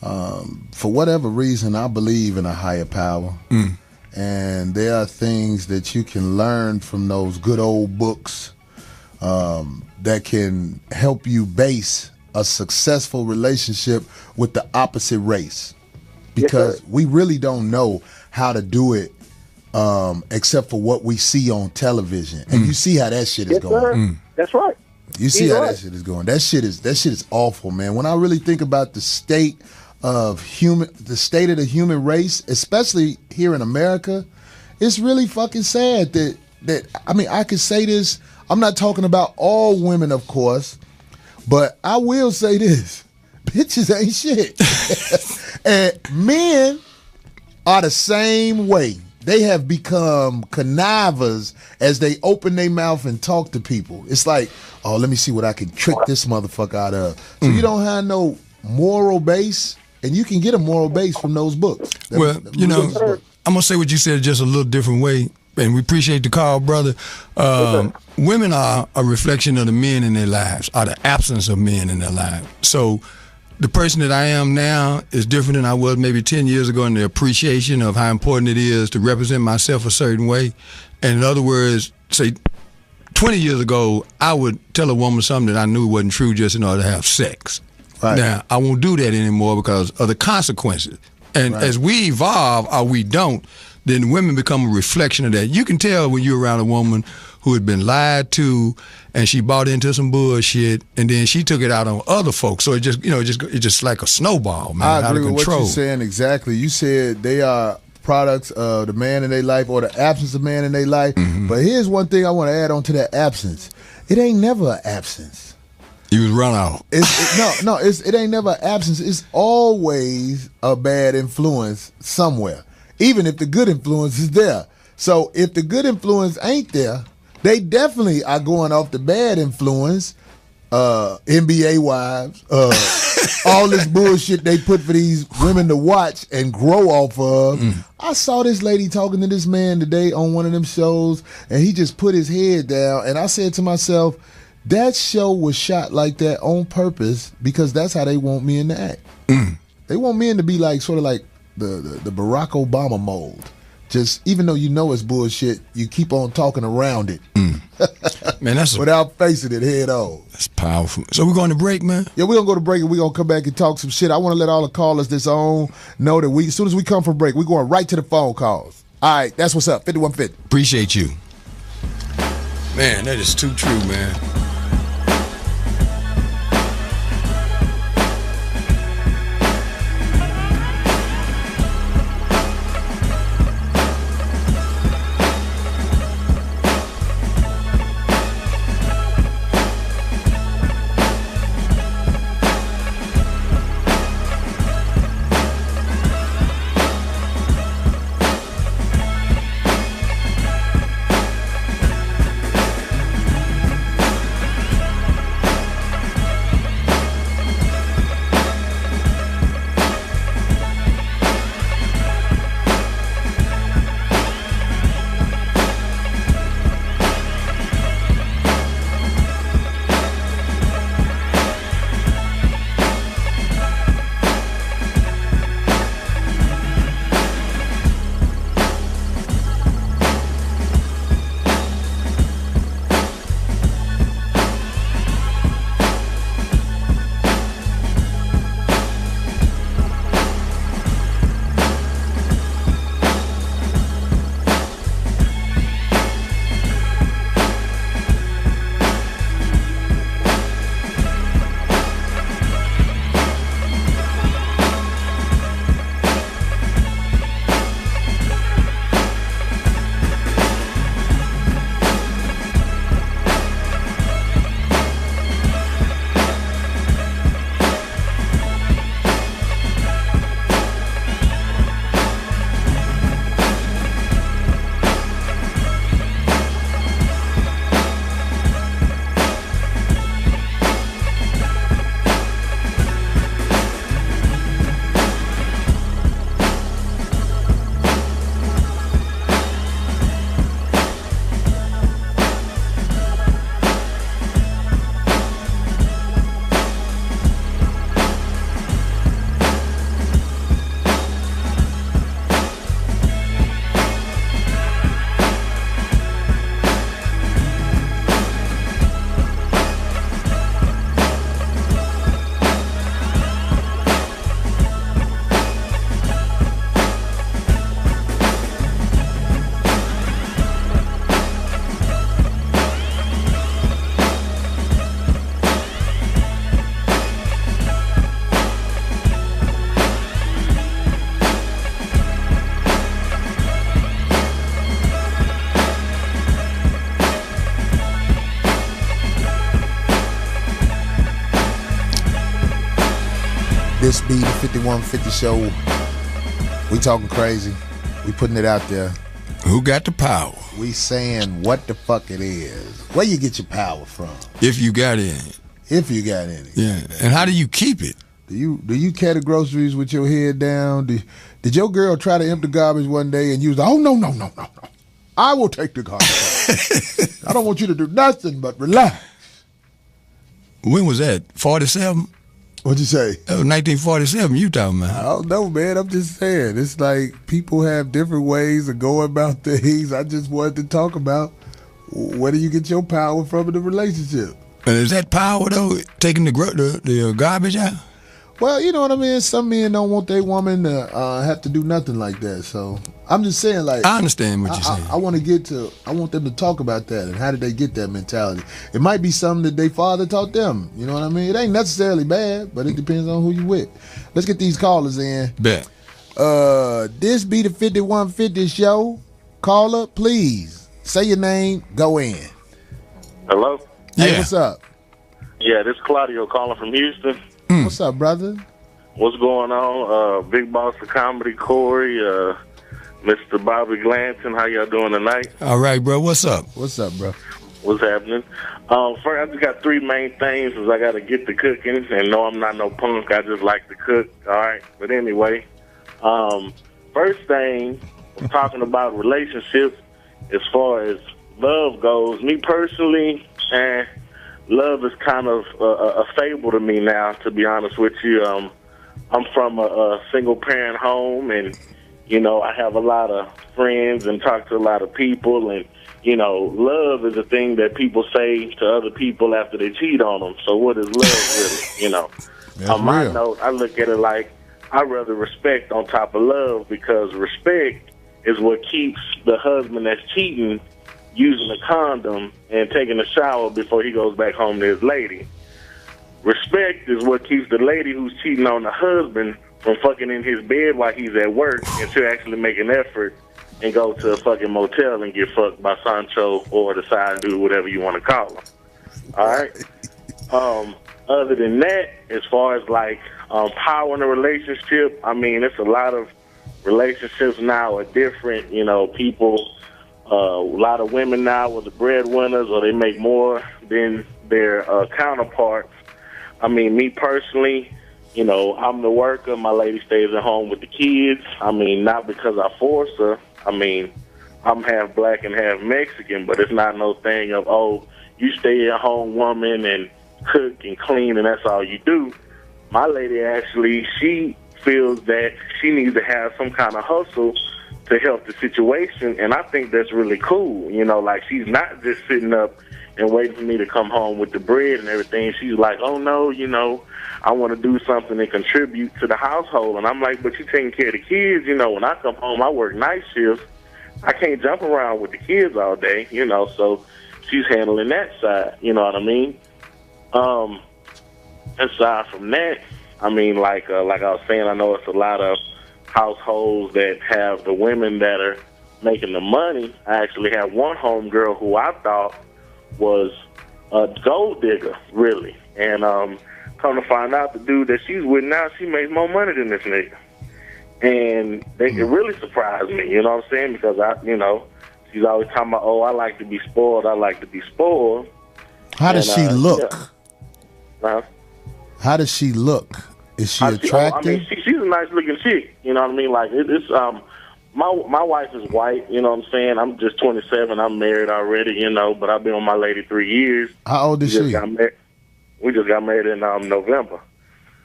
for whatever reason, I believe in a higher power. And there are things that you can learn from those good old books that can help you base a successful relationship with the opposite race. Because Yes, we really don't know how to do it except for what we see on television. And you see how that shit is Yes, going. sir. That's right. You see He's how right. that shit is going. That shit is awful, man. When I really think about the state of the human race, especially here in America, it's really fucking sad that I mean, I could say this. I'm not talking about all women, of course, but I will say this. Bitches ain't shit. And men are the same way. They have become connivers as they open their mouth and talk to people. It's like, oh, let me see what I can trick this motherfucker out of. So you don't have no moral base, and you can get a moral base from those books. Well, I'm going to say what you said just a little different way, and we appreciate the call, brother. Women are a reflection of the men in their lives, or the absence of men in their lives. So the person that I am now is different than I was maybe 10 years ago in the appreciation of how important it is to represent myself a certain way. And in other words, say 20 years ago, I would tell a woman something that I knew wasn't true just in order to have sex. Right. Now, I won't do that anymore because of the consequences. And as we evolve or we don't, then women become a reflection of that. You can tell when you're around a woman who had been lied to and she bought into some bullshit and then she took it out on other folks. So it just like a snowball, man, I out agree of with control. what you're saying exactly. You said they are products of the man in their life or the absence of man in their life. But here's one thing I want to add on to that absence. It ain't never an absence. You was run out. It ain't never an absence. It's always a bad influence somewhere, even if the good influence is there. So if the good influence ain't there, they definitely are going off the bad influence. NBA wives, all this bullshit they put for these women to watch and grow off of. I saw this lady talking to this man today on one of them shows, and he just put his head down, and I said to myself, that show was shot like that on purpose because that's how they want men to act. They want men to be like sort of like the Barack Obama mold. Just even though you know it's bullshit, you keep on talking around it. Man, that's without facing it head on. That's powerful. So we're going to break, man? Yeah, we're going to go to break and we're going to come back and talk some shit. I want to let all the callers that's on know that as soon as we come from break, we're going right to the phone calls. All right, that's what's up. 5150. Appreciate you. Man, that is too true, man. This be the 5150 show. We talking crazy. We putting it out there. Who got the power? We saying what the fuck it is. Where you get your power from? If you got any. If you got any. Yeah. And how do you keep it? Do you carry groceries with your head down? Did your girl try to empty garbage one day and you was like, oh, no. I will take the garbage. I don't want you to do nothing but relax. When was that? 47? What'd you say? That was 1947 you talking about. I don't know, man. I'm just saying. It's like people have different ways of going about things. I just wanted to talk about where do you get your power from in the relationship. And is that power, though, taking the garbage out? Well, you know what I mean? Some men don't want their woman to have to do nothing like that. So I'm just saying, like, I understand what you're saying. I want them to talk about that and how did they get that mentality. It might be something that their father taught them. You know what I mean? It ain't necessarily bad, but it depends on who you with. Let's get these callers in. Bet. This be the 5150 show. Caller, please say your name. Go in. Hello? Hey, what's up? Yeah, this is Claudio calling from Houston. What's up, brother? What's going on? Big Boss of Comedy, Corey, Mr. Bobby Glanton. How y'all doing tonight? All right, bro. What's up? What's up, bro? What's happening? First, I just got three main things is I got to get to cooking. And no, I'm not no punk. I just like to cook. All right. But anyway, first thing, I'm talking about relationships as far as love goes. Me personally, love is kind of a fable to me now, to be honest with you. I'm from a single-parent home, and, you know, I have a lot of friends and talk to a lot of people, and, you know, love is a thing that people say to other people after they cheat on them. So what is love really, you know? On my note, I look at it like I'd rather respect on top of love, because respect is what keeps the husband that's cheating using a condom and taking a shower before he goes back home to his lady. Respect is what keeps the lady who's cheating on the husband from fucking in his bed while he's at work and to actually make an effort and go to a fucking motel and get fucked by Sancho or the side dude, whatever you want to call him. All right? Other than that, as far as like power in a relationship, I mean, it's a lot of relationships now are different. You know, people, a lot of women now are the breadwinners, or they make more than their counterparts. I mean, me personally, you know, I'm the worker. My lady stays at home with the kids. I mean, not because I force her. I mean, I'm half black and half Mexican, but it's not no thing of, oh, you stay at home woman and cook and clean and that's all you do. My lady actually, she feels that she needs to have some kind of hustle to help the situation, and I think that's really cool. You know, like, she's not just sitting up and waiting for me to come home with the bread and everything. She's like, oh, no, you know, I want to do something and contribute to the household. And I'm like, but you're taking care of the kids. You know, when I come home, I work night shifts. I can't jump around with the kids all day, you know, so she's handling that side, you know what I mean? Aside from that, I mean, like I was saying, I know it's a lot of households that have the women that are making the money. I actually have one homegirl who I thought was a gold digger, really. And come to find out, the dude that she's with now, she makes more money than this nigga. And it really surprised me, you know what I'm saying? Because, she's always talking about, oh, I like to be spoiled, I like to be spoiled. How does she look? Yeah. How does she look? Is she attractive? She's a nice looking chick, you know what I mean? Like, it's my wife is white, you know what I'm saying? I'm just 27, I'm married already, you know, but I've been with my lady 3 years. How old is she? We just got married in November.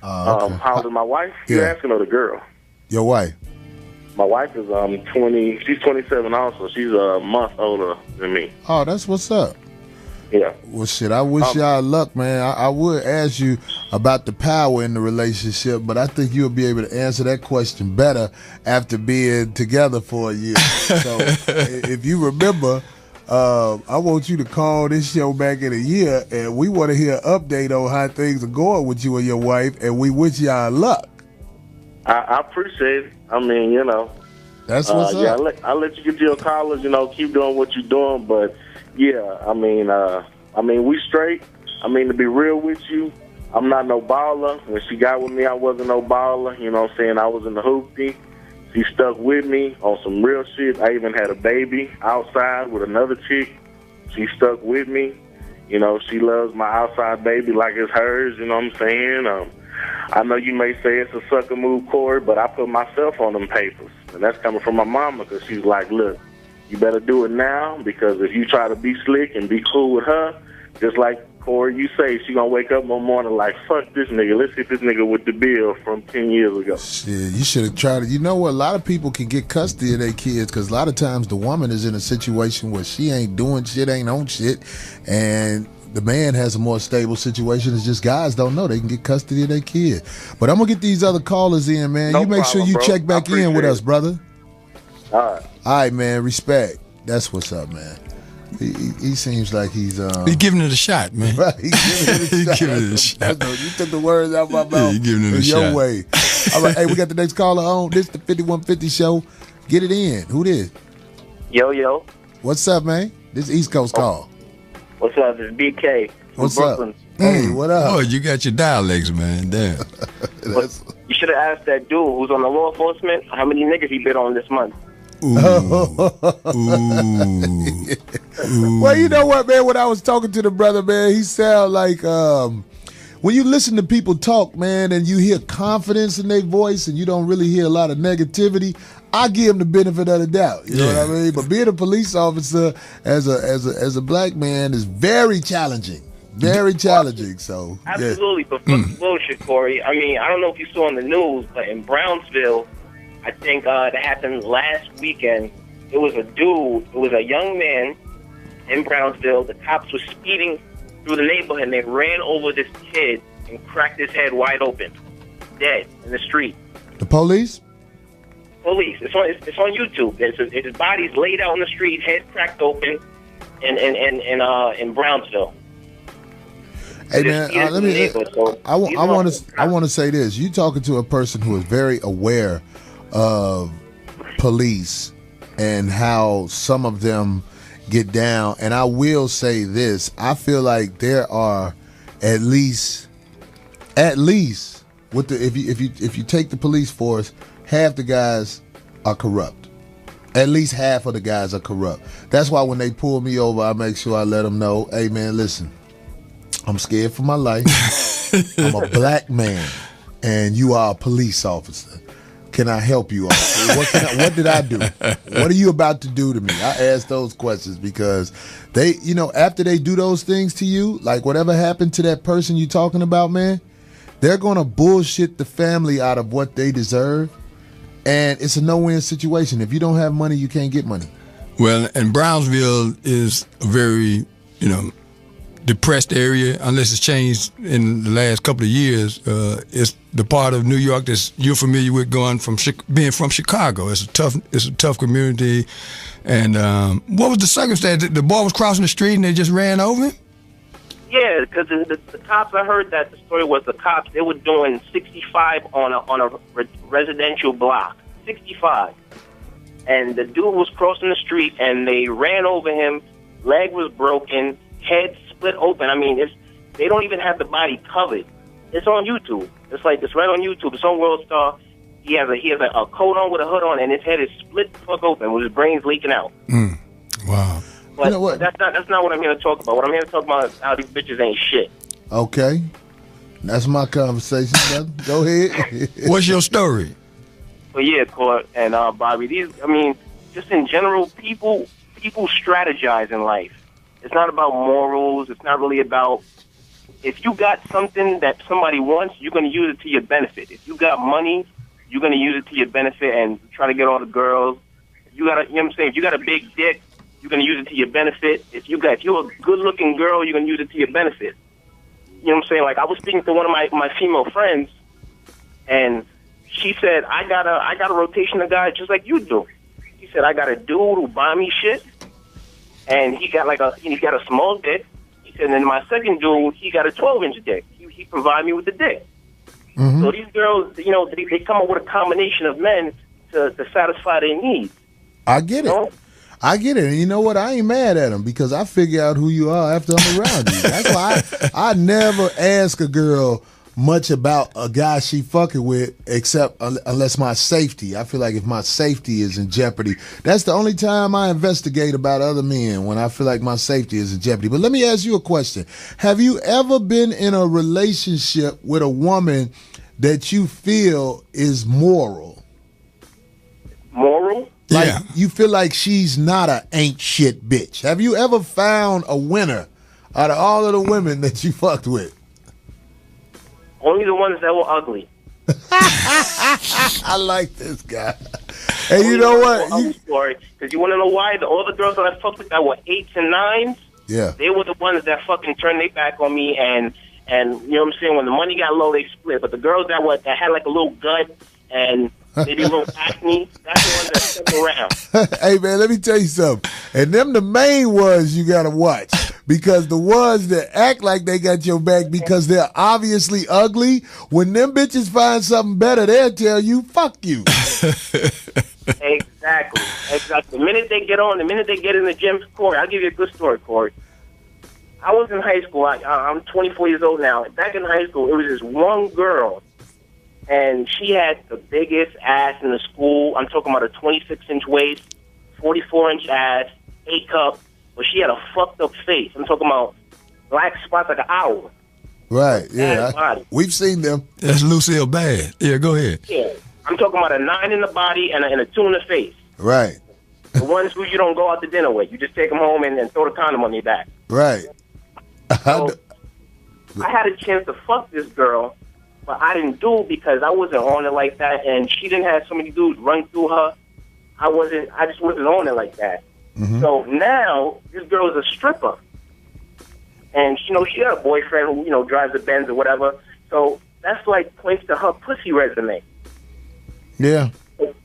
Okay. How old is my wife? You're asking her the girl. Your wife? My wife is 20. She's 27 also. She's a month older than me. Oh, that's what's up. Yeah. Well, shit, I wish y'all luck, man. I would ask you about the power in the relationship, but I think you'll be able to answer that question better after being together for a year. So if you remember, I want you to call this show back in a year, and we want to hear an update on how things are going with you and your wife, and we wish y'all luck. I appreciate it. I mean, you know. That's what's up. Yeah, I'll let you get to your college, you know, keep doing what you're doing, but yeah, I mean, we straight. I mean, to be real with you, I'm not no baller. When she got with me, I wasn't no baller. You know what I'm saying? I was in the hoopty. She stuck with me on some real shit. I even had a baby outside with another chick. She stuck with me. You know, she loves my outside baby like it's hers. You know what I'm saying? I know you may say it's a sucker move, Corey, but I put myself on them papers. And that's coming from my mama, because she's like, look, you better do it now, because if you try to be slick and be cool with her, just like Corey, you say, she gonna wake up one morning like, fuck this nigga. Let's hit this nigga with the bill from 10 years ago. Shit, you should have tried it. You know what? A lot of people can get custody of their kids, because a lot of times the woman is in a situation where she ain't doing shit, ain't on shit, and the man has a more stable situation. It's just guys don't know they can get custody of their kid. But I'm gonna get these other callers in, man. No you make problem, sure you bro. check back in with us, brother. All right. All right, man. Respect. That's what's up, man. He seems like he's giving it a shot, man. Right, he's giving it a shot. You took the words out of my mouth. He's giving it a your shot. way. All right, hey, we got the next caller on. This is the 5150 show. Get it in. Who this? Yo. What's up, man? This is East Coast call. What's up? It's BK from What's Brooklyn. up? Hey, what up? Oh, you got your dialects, man. Damn. You should have asked that dude who's on the law enforcement how many niggas he bid on this month. Ooh. Well, you know what, man? When I was talking to the brother, man, he sound like when you listen to people talk, man, and you hear confidence in their voice and you don't really hear a lot of negativity, I give him the benefit of the doubt. You know what I mean? But being a police officer as a black man is very challenging. Very challenging. So absolutely, but fuck bullshit, Corey. I mean, I don't know if you saw in the news, but in Brownsville, I think that happened last weekend. It was a dude. It was a young man in Brownsville. The cops were speeding through the neighborhood, and they ran over this kid and cracked his head wide open, dead in the street. The police? Police. It's on YouTube. His body's laid out in the street, head cracked open, in Brownsville. Hey man, let me. I want to say this. You talking to a person who is very aware of police and how some of them get down. And I will say this: I feel like there are at least with the if you take the police force, half the guys are corrupt. At least half of the guys are corrupt. That's why when they pull me over, I make sure I let them know, hey man, listen. I'm scared for my life. I'm a black man, and you are a police officer. Can I help you, officer? What did I do? What are you about to do to me? I ask those questions because they, after they do those things to you, like whatever happened to that person you talking about, man, they're going to bullshit the family out of what they deserve, and it's a no-win situation. If you don't have money, you can't get money. Well, and Brownsville is a very, depressed area, unless it's changed in the last couple of years. It's the part of New York that you're familiar with, being from Chicago. It's a tough community. And what was the circumstance? The boy was crossing the street and they just ran over him? Yeah, because the cops, I heard that the story was the cops, they were doing 65 on a residential block. 65. And the dude was crossing the street and they ran over him, leg was broken, head split open. I mean, they don't even have the body covered. It's on YouTube. It's right on YouTube. It's on World Star. He has a coat on with a hood on, and his head is split the fuck open with his brains leaking out. Wow. But that's not what I'm here to talk about. What I'm here to talk about is how these bitches ain't shit. Okay, that's my conversation, brother. Go ahead. What's your story? Well, yeah, Court and Bobby. Just in general, people strategize in life. It's not about morals. It's not really about, if you got something that somebody wants, you're going to use it to your benefit. If you got money, you're going to use it to your benefit and try to get all the girls. You know what I'm saying? If you got a big dick, you're going to use it to your benefit. If you're a good-looking girl, you're going to use it to your benefit. You know what I'm saying? Like, I was speaking to one of my female friends, and she said, I got a rotation of guys just like you do. She said, I got a dude who buy me shit. And he got a small dick. He said, and then my second dude, he got a 12-inch dick. He provided me with the dick. Mm-hmm. So these girls, they come up with a combination of men to satisfy their needs. I get it. I get it. And you know what? I ain't mad at them because I figure out who you are after I'm around you. That's why I never ask a girl much about a guy she fucking with, except unless my safety. I feel like if my safety is in jeopardy, that's the only time I investigate about other men, when I feel like my safety is in jeopardy. But let me ask you a question. Have you ever been in a relationship with a woman that you feel is moral? Moral? Like, yeah. You feel like she's not a ain't shit bitch. Have you ever found a winner out of all of the women that you fucked with? Only the ones that were ugly. I like this guy. And you know what? Because you want to know why? All the girls that I fucked with that were 8s and 9s, yeah, they were the ones that fucking turned their back on me, and you know what I'm saying? When the money got low, they split. But the girls that had like a little gut and maybe a little acne. That's the ones that stick around. Hey, man, let me tell you something. And them the main ones you got to watch. Because the ones that act like they got your back because they're obviously ugly, when them bitches find something better, they'll tell you, fuck you. Exactly. The minute they get in the gym, Corey, I'll give you a good story, Corey. I was in high school. I'm 24 years old now. Back in high school, it was this one girl, and she had the biggest ass in the school. I'm talking about a 26-inch waist, 44-inch ass, A-cup, but she had a fucked up face. I'm talking about black spots like an owl. Right, yeah. We've seen them. That's Lucille Bad. Yeah, go ahead. Yeah. I'm talking about a 9 in the body and a 2 in the face. Right. The ones who you don't go out to dinner with. You just take them home and throw the condom on your back. Right. So, I had a chance to fuck this girl, but I didn't do it because I wasn't on it like that, and she didn't have so many dudes run through her. I just wasn't on it like that. Mm-hmm. So now this girl is a stripper, and she got a boyfriend who drives a Benz or whatever. So that's like points to her pussy resume. Yeah.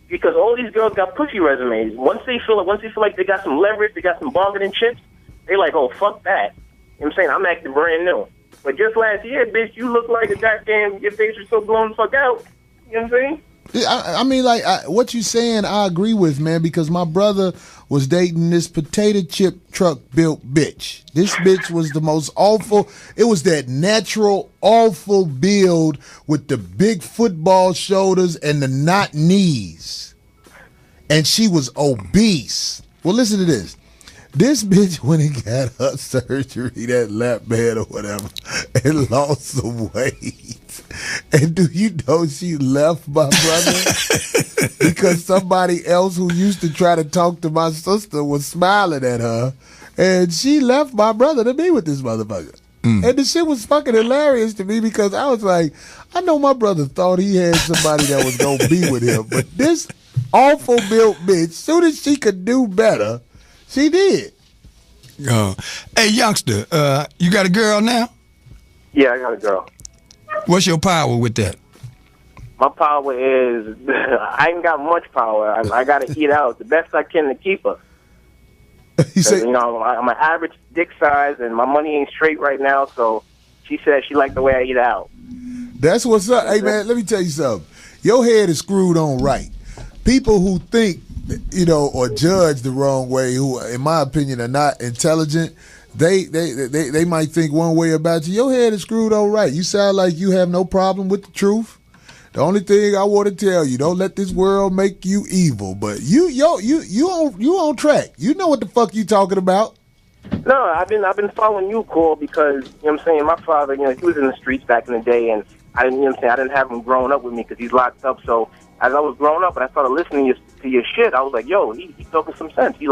Because all these girls got pussy resumes. Once they feel like they got some leverage, they got some bargaining chips, they like, oh, fuck that. You know what I'm saying? I'm acting brand new. But just last year, bitch, you look like a goddamn, your face was so blown the fuck out. You know what I'm saying? I mean, like, what you saying, I agree with, man, because my brother was dating this potato chip truck built bitch. This bitch was the most awful. It was that natural, awful build with the big football shoulders and the knot knees. And she was obese. Well, listen to this. This bitch, when he got her surgery, that lap band or whatever, and lost some weight. And do you know she left my brother? Because somebody else who used to try to talk to my sister was smiling at her. And she left my brother to be with this motherfucker. And the shit was fucking hilarious to me because I was like, I know my brother thought he had somebody that was going to be with him. But this awful built bitch, soon as she could do better, she did. Hey, youngster, you got a girl now? Yeah, I got a girl. What's your power with that? My power is, I ain't got much power. I got to eat out the best I can to keep her. I'm an average dick size, and my money ain't straight right now, so she said she liked the way I eat out. That's what's up. Hey, man, let me tell you something. Your head is screwed on right. People who think, or judge the wrong way, who, in my opinion, are not intelligent, they might think one way about you. Your head is screwed on right. You sound like you have no problem with the truth. The only thing I want to tell you, don't let this world make you evil. But you on track. You know what the fuck you talking about. No, I've been following you, Cole, because you know what I'm saying. My father, he was in the streets back in the day, and I didn't have him growing up with me because he's locked up. So as I was growing up and I started listening to your shit, I was like, yo, he's talking some sense. He's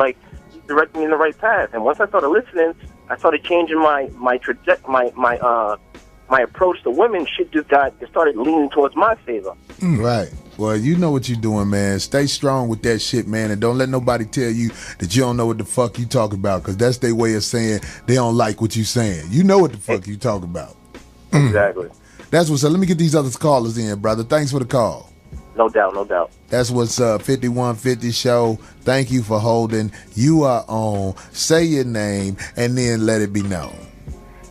directing me in the right path. And once I started listening, I started changing my approach to women. Shit just started leaning towards my favor. Right. Well, you know what you're doing, man. Stay strong with that shit, man, and don't let nobody tell you that you don't know what the fuck you talking about, because that's their way of saying they don't like what you saying. You know what the fuck you talking about. Exactly. That's what's up. Let me get these other callers in, brother. Thanks for the call. No doubt, no doubt. That's what's up. 5150 show. Thank you for holding. You are on. Say your name and then let it be known.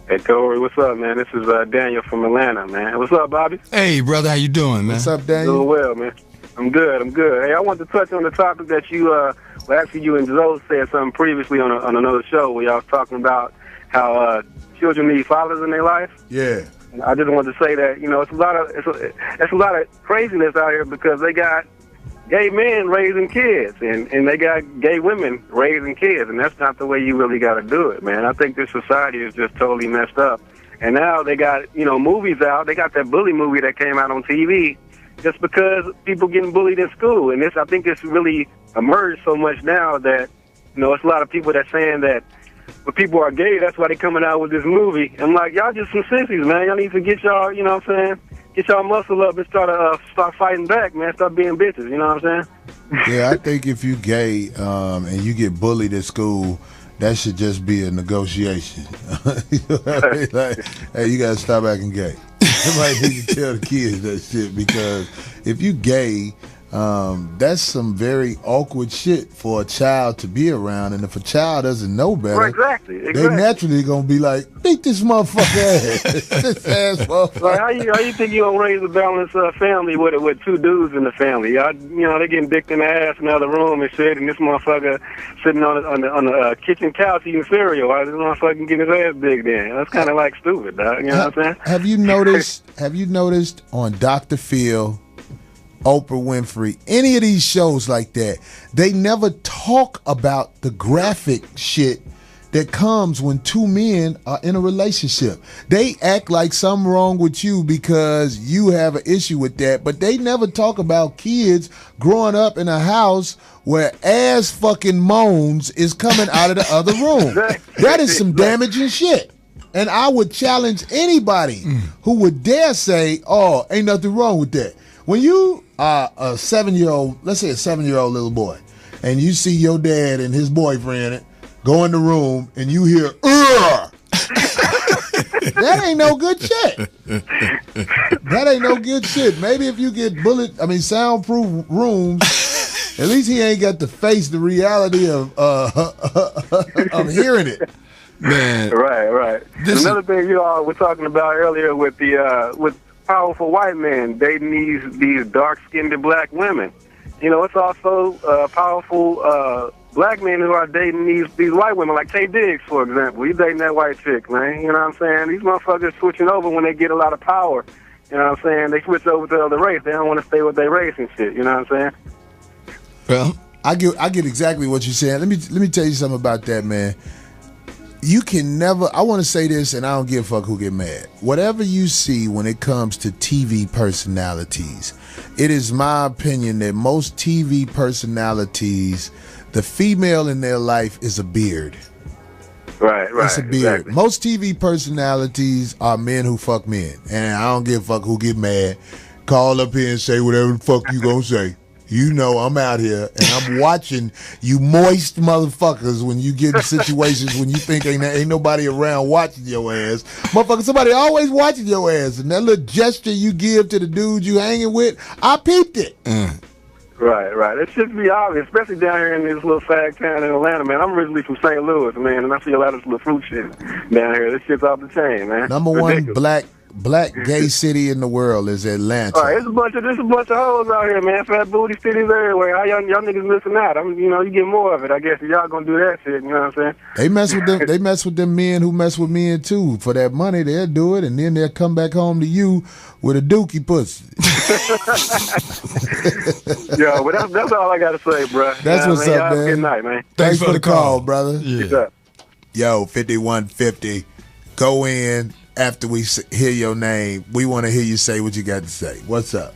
Hey, Corey, what's up, man? This is Daniel from Atlanta, man. What's up, Bobby? Hey, brother, how you doing, man? What's up, Daniel? Doing well, man. I'm good. Hey, I want to touch on the topic that you, actually you and Zoe said something previously on another show where y'all was talking about how children need fathers in their life. Yeah. I just wanted to say that, it's a lot of craziness out here because they got gay men raising kids and they got gay women raising kids, and that's not the way you really got to do it, man. I think this society is just totally messed up. And now they got, movies out. They got that bully movie that came out on TV just because people getting bullied in school. And I think this really emerged so much now that, it's a lot of people that saying that when people are gay, that's why they coming out with this movie. I'm like, y'all just some sissies, man. Y'all need to get y'all, get y'all muscle up and start fighting back, man. Start being bitches, you know what I'm saying? Yeah, I think if you gay and you get bullied at school, that should just be a negotiation. You know what I mean? Like, hey, you got to stop acting gay. Somebody need to tell the kids that shit, because if you gay, That's some very awkward shit for a child to be around. And if a child doesn't know better, Right, exactly. they naturally gonna be like, beat this motherfucker ass. This ass motherfucker. Like, how you think you gonna raise a balanced family with two dudes in the family? Y'all, they getting dicked in the ass in the other room and shit, and this motherfucker sitting on the kitchen couch eating cereal while this motherfucker getting his ass digged in. That's kind of like stupid, dog. You know what I'm saying? Have you noticed on Dr. Phil, Oprah Winfrey, any of these shows like that, they never talk about the graphic shit that comes when two men are in a relationship. They act like something wrong with you because you have an issue with that, but they never talk about kids growing up in a house where ass fucking moans is coming out of the other room. That is some damaging shit. And I would challenge anybody who would dare say, oh, ain't nothing wrong with that. When you are a 7-year-old, let's say a 7-year-old little boy, and you see your dad and his boyfriend go in the room and you hear, ugh! That ain't no good shit. That ain't no good shit. Maybe if you get soundproof rooms, at least he ain't got to face the reality of hearing it. Man. Right. Another thing you all were talking about earlier with the with powerful white men dating these dark-skinned black women. It's also powerful black men who are dating these white women, like Tay Diggs, for example. He's dating that white chick, man. You know what I'm saying? These motherfuckers switching over when they get a lot of power. You know what I'm saying? They switch over to the other race. They don't want to stay with their race and shit. You know what I'm saying? Well, I get exactly what you're saying. Let me tell you something about that, man. You can never, I want to say this, and I don't give a fuck who get mad. Whatever you see when it comes to TV personalities, it is my opinion that most TV personalities, the female in their life is a beard. Right. It's a beard. Exactly. Most TV personalities are men who fuck men. And I don't give a fuck who get mad. Call up here and say whatever the fuck you gonna say. You know I'm out here and I'm watching you moist motherfuckers when you get in situations when you think ain't nobody around watching your ass. Motherfucker, somebody always watching your ass. And that little gesture you give to the dude you hanging with, I peeped it. Right. It should be obvious, especially down here in this little fag town in Atlanta, man. I'm originally from St. Louis, man, and I see a lot of this little fruit shit down here. This shit's off the chain, man. Number one black gay city in the world is Atlanta. All right, there's a bunch of hoes out here, man. Fat booty cities everywhere. How y'all niggas missing out? You get more of it, I guess. If y'all gonna do that shit, you know what I'm saying? They mess with them men who mess with men too. For that money, they'll do it, and then they'll come back home to you with a dookie pussy. Yo, but that's all I gotta say, bro. That's what's up, man. Good night, man. Thanks for the call, brother. Yeah. Yo, 5150. Go in. After we hear your name, we want to hear you say what you got to say. What's up?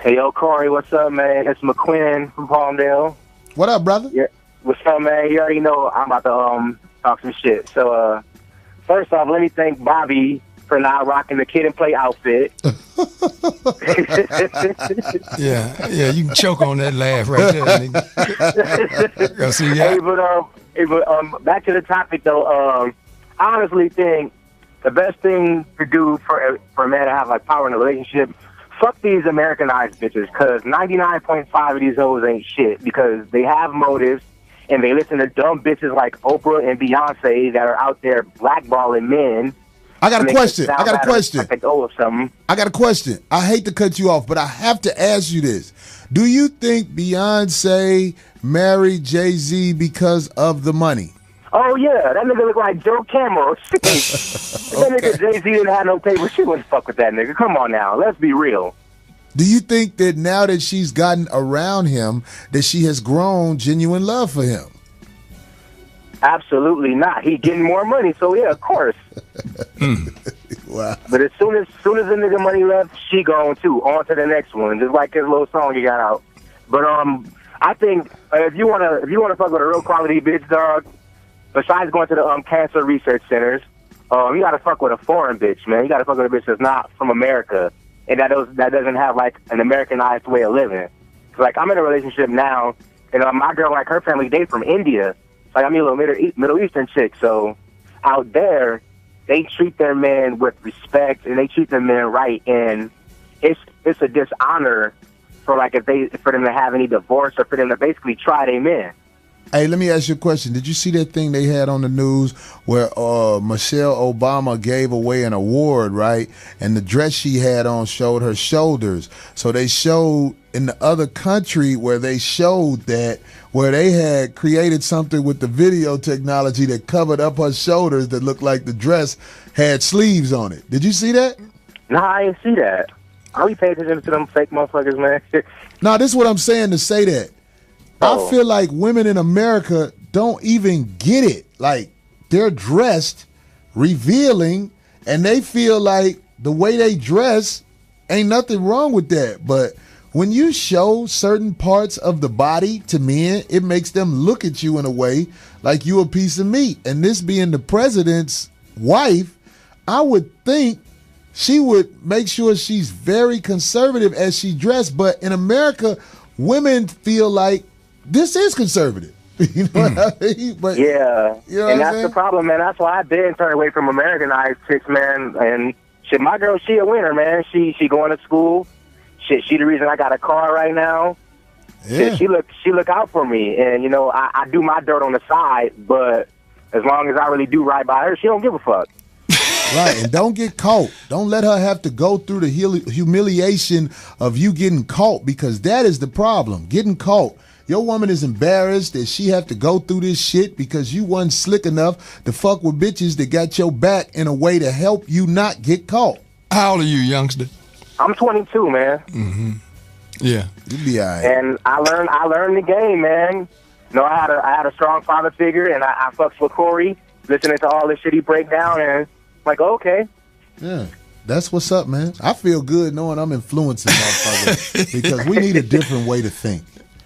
Hey, yo, Corey, what's up, man? It's McQuinn from Palmdale. What up, brother? Yeah. What's up, man? You already know I'm about to talk some shit. So, first off, let me thank Bobby for not rocking the Kid and Play outfit. Yeah, you can choke on that laugh right there, nigga. See, yeah. Hey, but back to the topic, though. I honestly think the best thing to do for a man to have like power in a relationship, fuck these Americanized bitches, because 99.5 of these hoes ain't shit, because they have motives and they listen to dumb bitches like Oprah and Beyonce that are out there blackballing men. I got a question. Like I got a question. I hate to cut you off, but I have to ask you this. Do you think Beyonce married Jay-Z because of the money? Oh, yeah. That nigga look like Joe Camel. That nigga Jay-Z didn't have no paper. She wouldn't fuck with that nigga. Come on now. Let's be real. Do you think that now that she's gotten around him, that she has grown genuine love for him? Absolutely not. He getting more money, so yeah, of course. Wow. But as soon as the nigga money left, she gone too. On to the next one, just like his little song he got out. But I think if you wanna fuck with a real quality bitch, dog, besides going to the cancer research centers, you gotta fuck with a foreign bitch, man. You gotta fuck with a bitch that's not from America and that doesn't have like an Americanized way of living. Like I'm in a relationship now, and my girl, like her family, they from India. Like I'm a little Middle Eastern chick, so out there they treat their men with respect and they treat their men right, and it's a dishonor for like for them to have any divorce or for them to basically try their men. Hey, let me ask you a question. Did you see that thing they had on the news where Michelle Obama gave away an award, right? And the dress she had on showed her shoulders. So they showed in the other country where they showed that, where they had created something with the video technology that covered up her shoulders that looked like the dress had sleeves on it. Did you see that? Nah, I didn't see that. Are we paying attention to them fake motherfuckers, man? No, this is what I'm saying to say that. I feel like women in America don't even get it. Like, they're dressed, revealing, and they feel like the way they dress, ain't nothing wrong with that. But when you show certain parts of the body to men, it makes them look at you in a way like you a piece of meat. And this being the president's wife, I would think she would make sure she's very conservative as she dressed. But in America, women feel like this is conservative. You know what I mean? But, yeah. You know and what I'm that's the problem, man. That's why I've been turned away from Americanized chicks, man. And shit, my girl, she a winner, man. She going to school. Shit, she the reason I got a car right now. Yeah. Shit, she look out for me. And, you know, I do my dirt on the side, but as long as I really do right by her, she don't give a fuck. Right, and don't get caught. Don't let her have to go through the humiliation of you getting caught, because that is the problem, getting caught. Your woman is embarrassed that she have to go through this shit because you wasn't slick enough to fuck with bitches that got your back in a way to help you not get caught. How old are you, youngster? I'm 22, man. Mm-hmm. Yeah. You be all right. And I learned the game, man. You know, I had a strong father figure, and I fucks with Corey, listening to all this shit he break down, and like, okay. Yeah. That's what's up, man. I feel good knowing I'm influencing motherfuckers because we need a different way to think.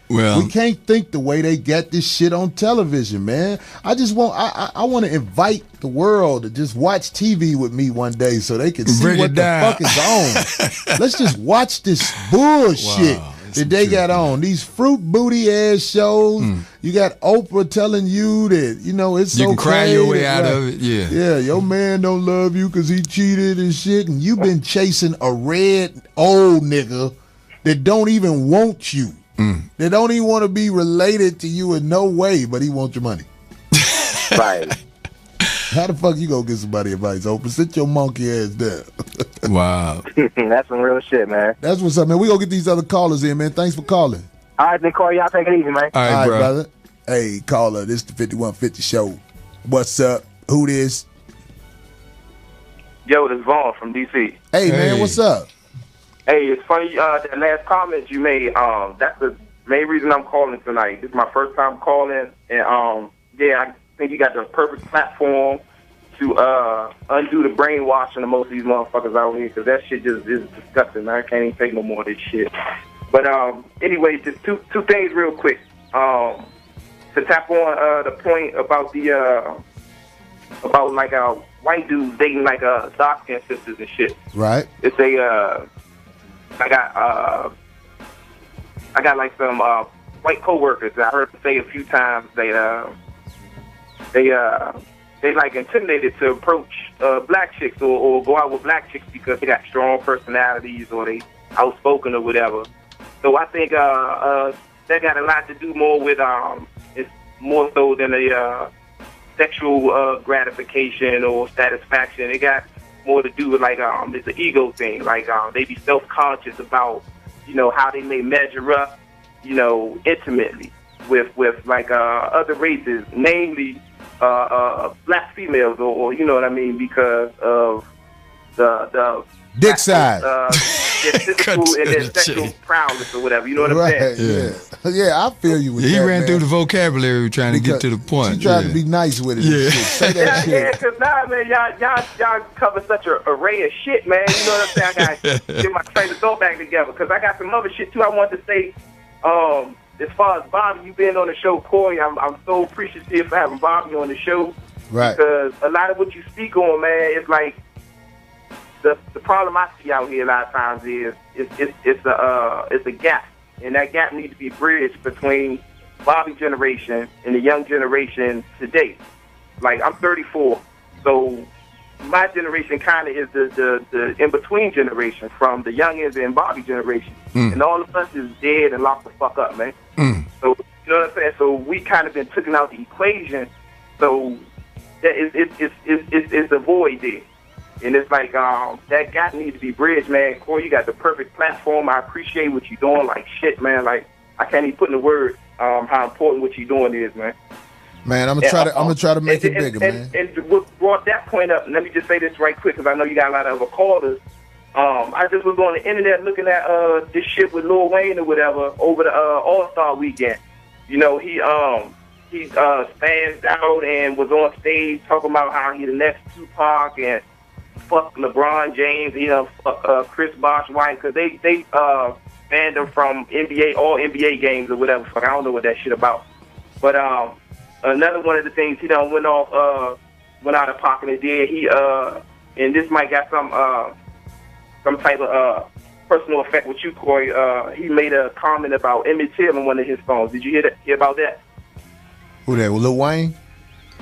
Well, we can't think the way they get this shit on television, man. I want to invite the world to just watch TV with me one day so they can see what the fuck is on. Let's just watch this bullshit that they got on. These fruit booty ass shows. You got Oprah telling you that, you know, it's you okay. You can cry your way out of it, yeah. Yeah, your man don't love you because he cheated and shit, and you been chasing a red old nigga that don't even want you. They don't even want to be related to you in no way, but he wants your money. Right. How the fuck you gonna get somebody advice, Oprah? Sit your monkey ass down. Wow. That's some real shit, man. That's what's up, man. We gonna get these other callers in, man. Thanks for calling. All right, then, Corey, y'all take it easy, man. All right, bro. Brother. Hey, caller, this is the 5150 show. What's up? Who this? Yo, this is Vaughn from D.C. Hey, man, what's up? Hey, it's funny, that last comment you made, that's the main reason I'm calling tonight. This is my first time calling, and, yeah, I think you got the perfect platform to undo the brainwashing of most of these motherfuckers out here, because that shit just is disgusting, man. I can't even take no more of this shit. But anyway, just two things real quick. To tap on the point about the about like white dudes dating like dark skin sisters and shit. Right. It's a I got like some white coworkers that I heard them say a few times they like intimidated to approach black chicks or go out with black chicks because they got strong personalities or they outspoken or whatever. So I think that got a lot to do more with it's more so than a sexual gratification or satisfaction. It got more to do with like it's an ego thing. Like they be self-conscious about, you know, how they may measure up, you know, intimately with like other races, namely black females, or you know what I mean, because of the dick size, their physical and their sexual prowess or whatever. You know what I'm saying? Yeah, I feel you with that. He ran man. through the vocabulary trying to get to the point. She tried to be nice with it. Yeah. Say that shit. Yeah, because now, man, y'all cover such an array of shit, man. You know what I'm saying? I got to get my train of thought back together, because I got some other shit, too, I wanted to say. As far as Bobby, you been on the show, Corey, I'm so appreciative for having Bobby on the show. Right. Because a lot of what you speak on, man, it's like, the problem I see out here a lot of times is it's a gap, and that gap needs to be bridged between Bobby generation and the young generation today. Like, I'm 34, so my generation kind of is the in-between generation from the youngins and Bobby generation. And all of us is dead and locked the fuck up, man. So, you know what I'm saying? So we kind of been taken out the equation. So it's a void there. And it's like, that gap needs to be bridged, man. Corey, you got the perfect platform. I appreciate what you're doing. Like, shit, man. Like, I can't even put in the words how important what you're doing is, man. Man, I'm gonna try to make it bigger, man. And what brought that point up, let me just say this right quick, because I know you got a lot of other callers. I just was on the internet looking at this shit with Lil Wayne or whatever over the All-Star weekend. You know, he stands out and was on stage talking about how he the next Tupac and fuck LeBron James, you know, fuck Chris Bosh White, because they banned him from all NBA games or whatever. Fuck, I don't know what that shit about. But another one of the things he done went out of pocket and did. He and this might got some type of personal effect with you, Corey. He made a comment about Emmett Till in one of his songs. Did you hear about that? Who that? Lil Wayne?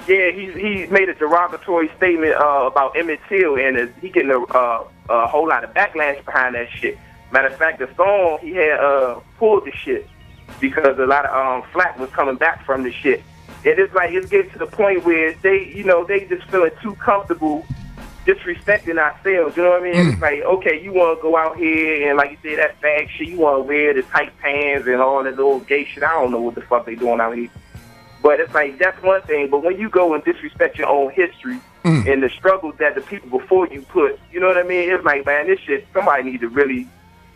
Yeah, he made a derogatory statement about Emmett Till, and he getting a whole lot of backlash behind that shit. Matter of fact, the song he had pulled the shit because a lot of flack was coming back from the shit. And it's like it's getting to the point where they just feeling too comfortable disrespecting ourselves. You know what I mean? It's like, okay, you want to go out here and, like you said, that fag shit, you want to wear the tight pants and all that little gay shit. I don't know what the fuck they doing out here. But it's like, that's one thing. But when you go and disrespect your own history and the struggles that the people before you put, you know what I mean? It's like, man, this shit, somebody needs to really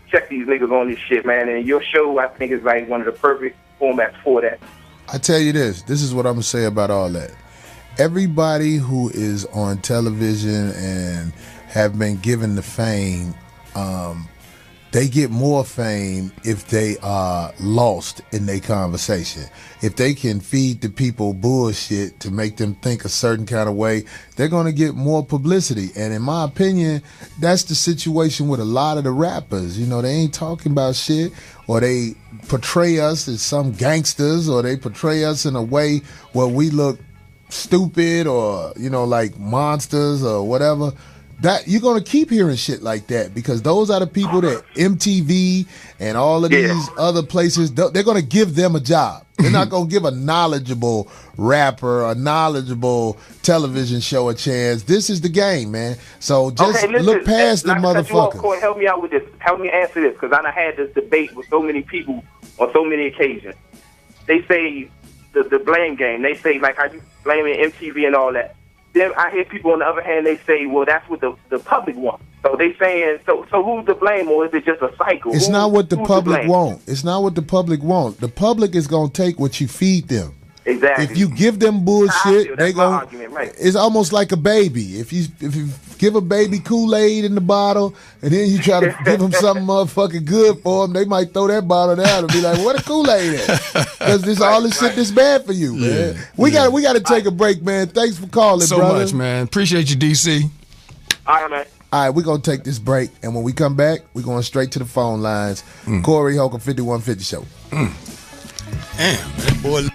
check these niggas on this shit, man. And your show, I think, is like one of the perfect formats for that. I tell you this is what I'm going to say about all that. Everybody who is on television and have been given the fame, they get more fame if they are lost in their conversation. If they can feed the people bullshit to make them think a certain kind of way, they're going to get more publicity. And in my opinion, that's the situation with a lot of the rappers. You know, they ain't talking about shit, or they portray us as some gangsters, or they portray us in a way where we look stupid or, you know, like monsters or whatever. That you're gonna keep hearing shit like that because those are the people that MTV and all of these other places, they're gonna give them a job. They're not gonna give a knowledgeable rapper, a knowledgeable television show a chance. This is the game, man. So just look past the motherfuckers. Corey, help me out with this. Help me answer this, because I done had this debate with so many people on so many occasions. They say the blame game. They say, like, how you blaming MTV and all that. Then I hear people on the other hand, they say, well, that's what the public wants. So they saying, so who's to blame, or is it just a cycle? It's not what the public want. It's not what the public want. The public is going to take what you feed them. Exactly. If you give them bullshit, they going. Right. It's almost like a baby. If you give a baby Kool-Aid in the bottle, and then you try to give them something motherfucking good for them, they might throw that bottle down and be like, "What a Kool-Aid is?" Because this all this shit that's bad for you, man. We got to take a break, man. Thanks for calling, so brother. much, man. Appreciate you, DC. All right, man. All right, we're going to take this break, and when we come back, we're going straight to the phone lines. Corey Holcomb, 5150 Show. Damn, man, boy.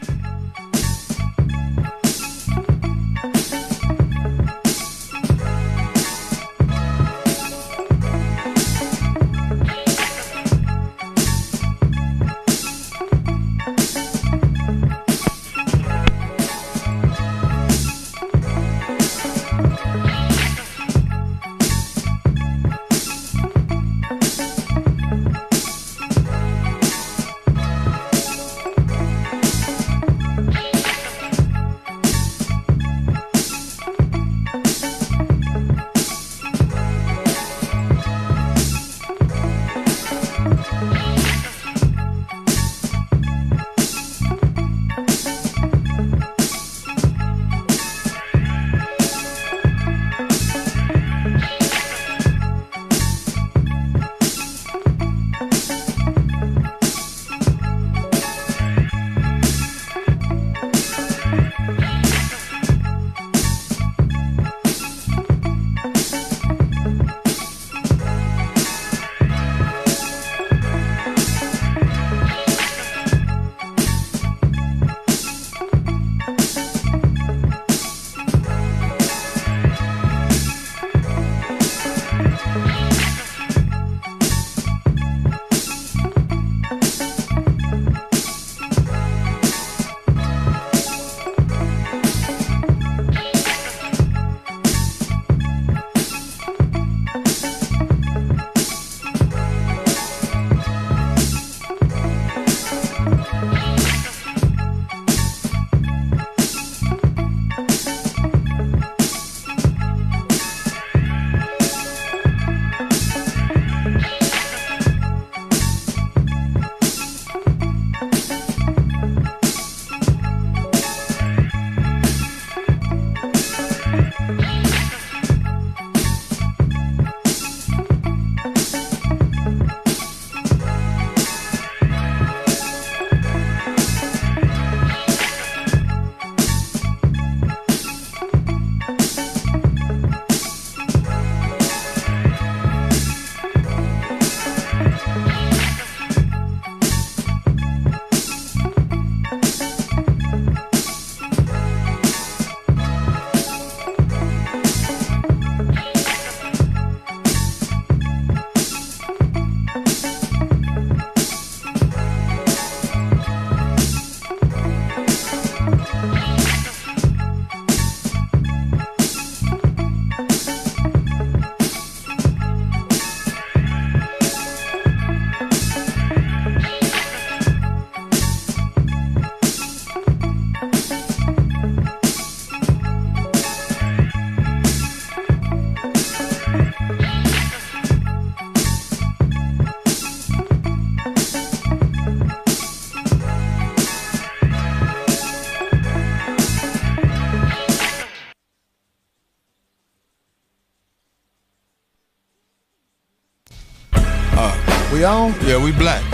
We on? Yeah, we black.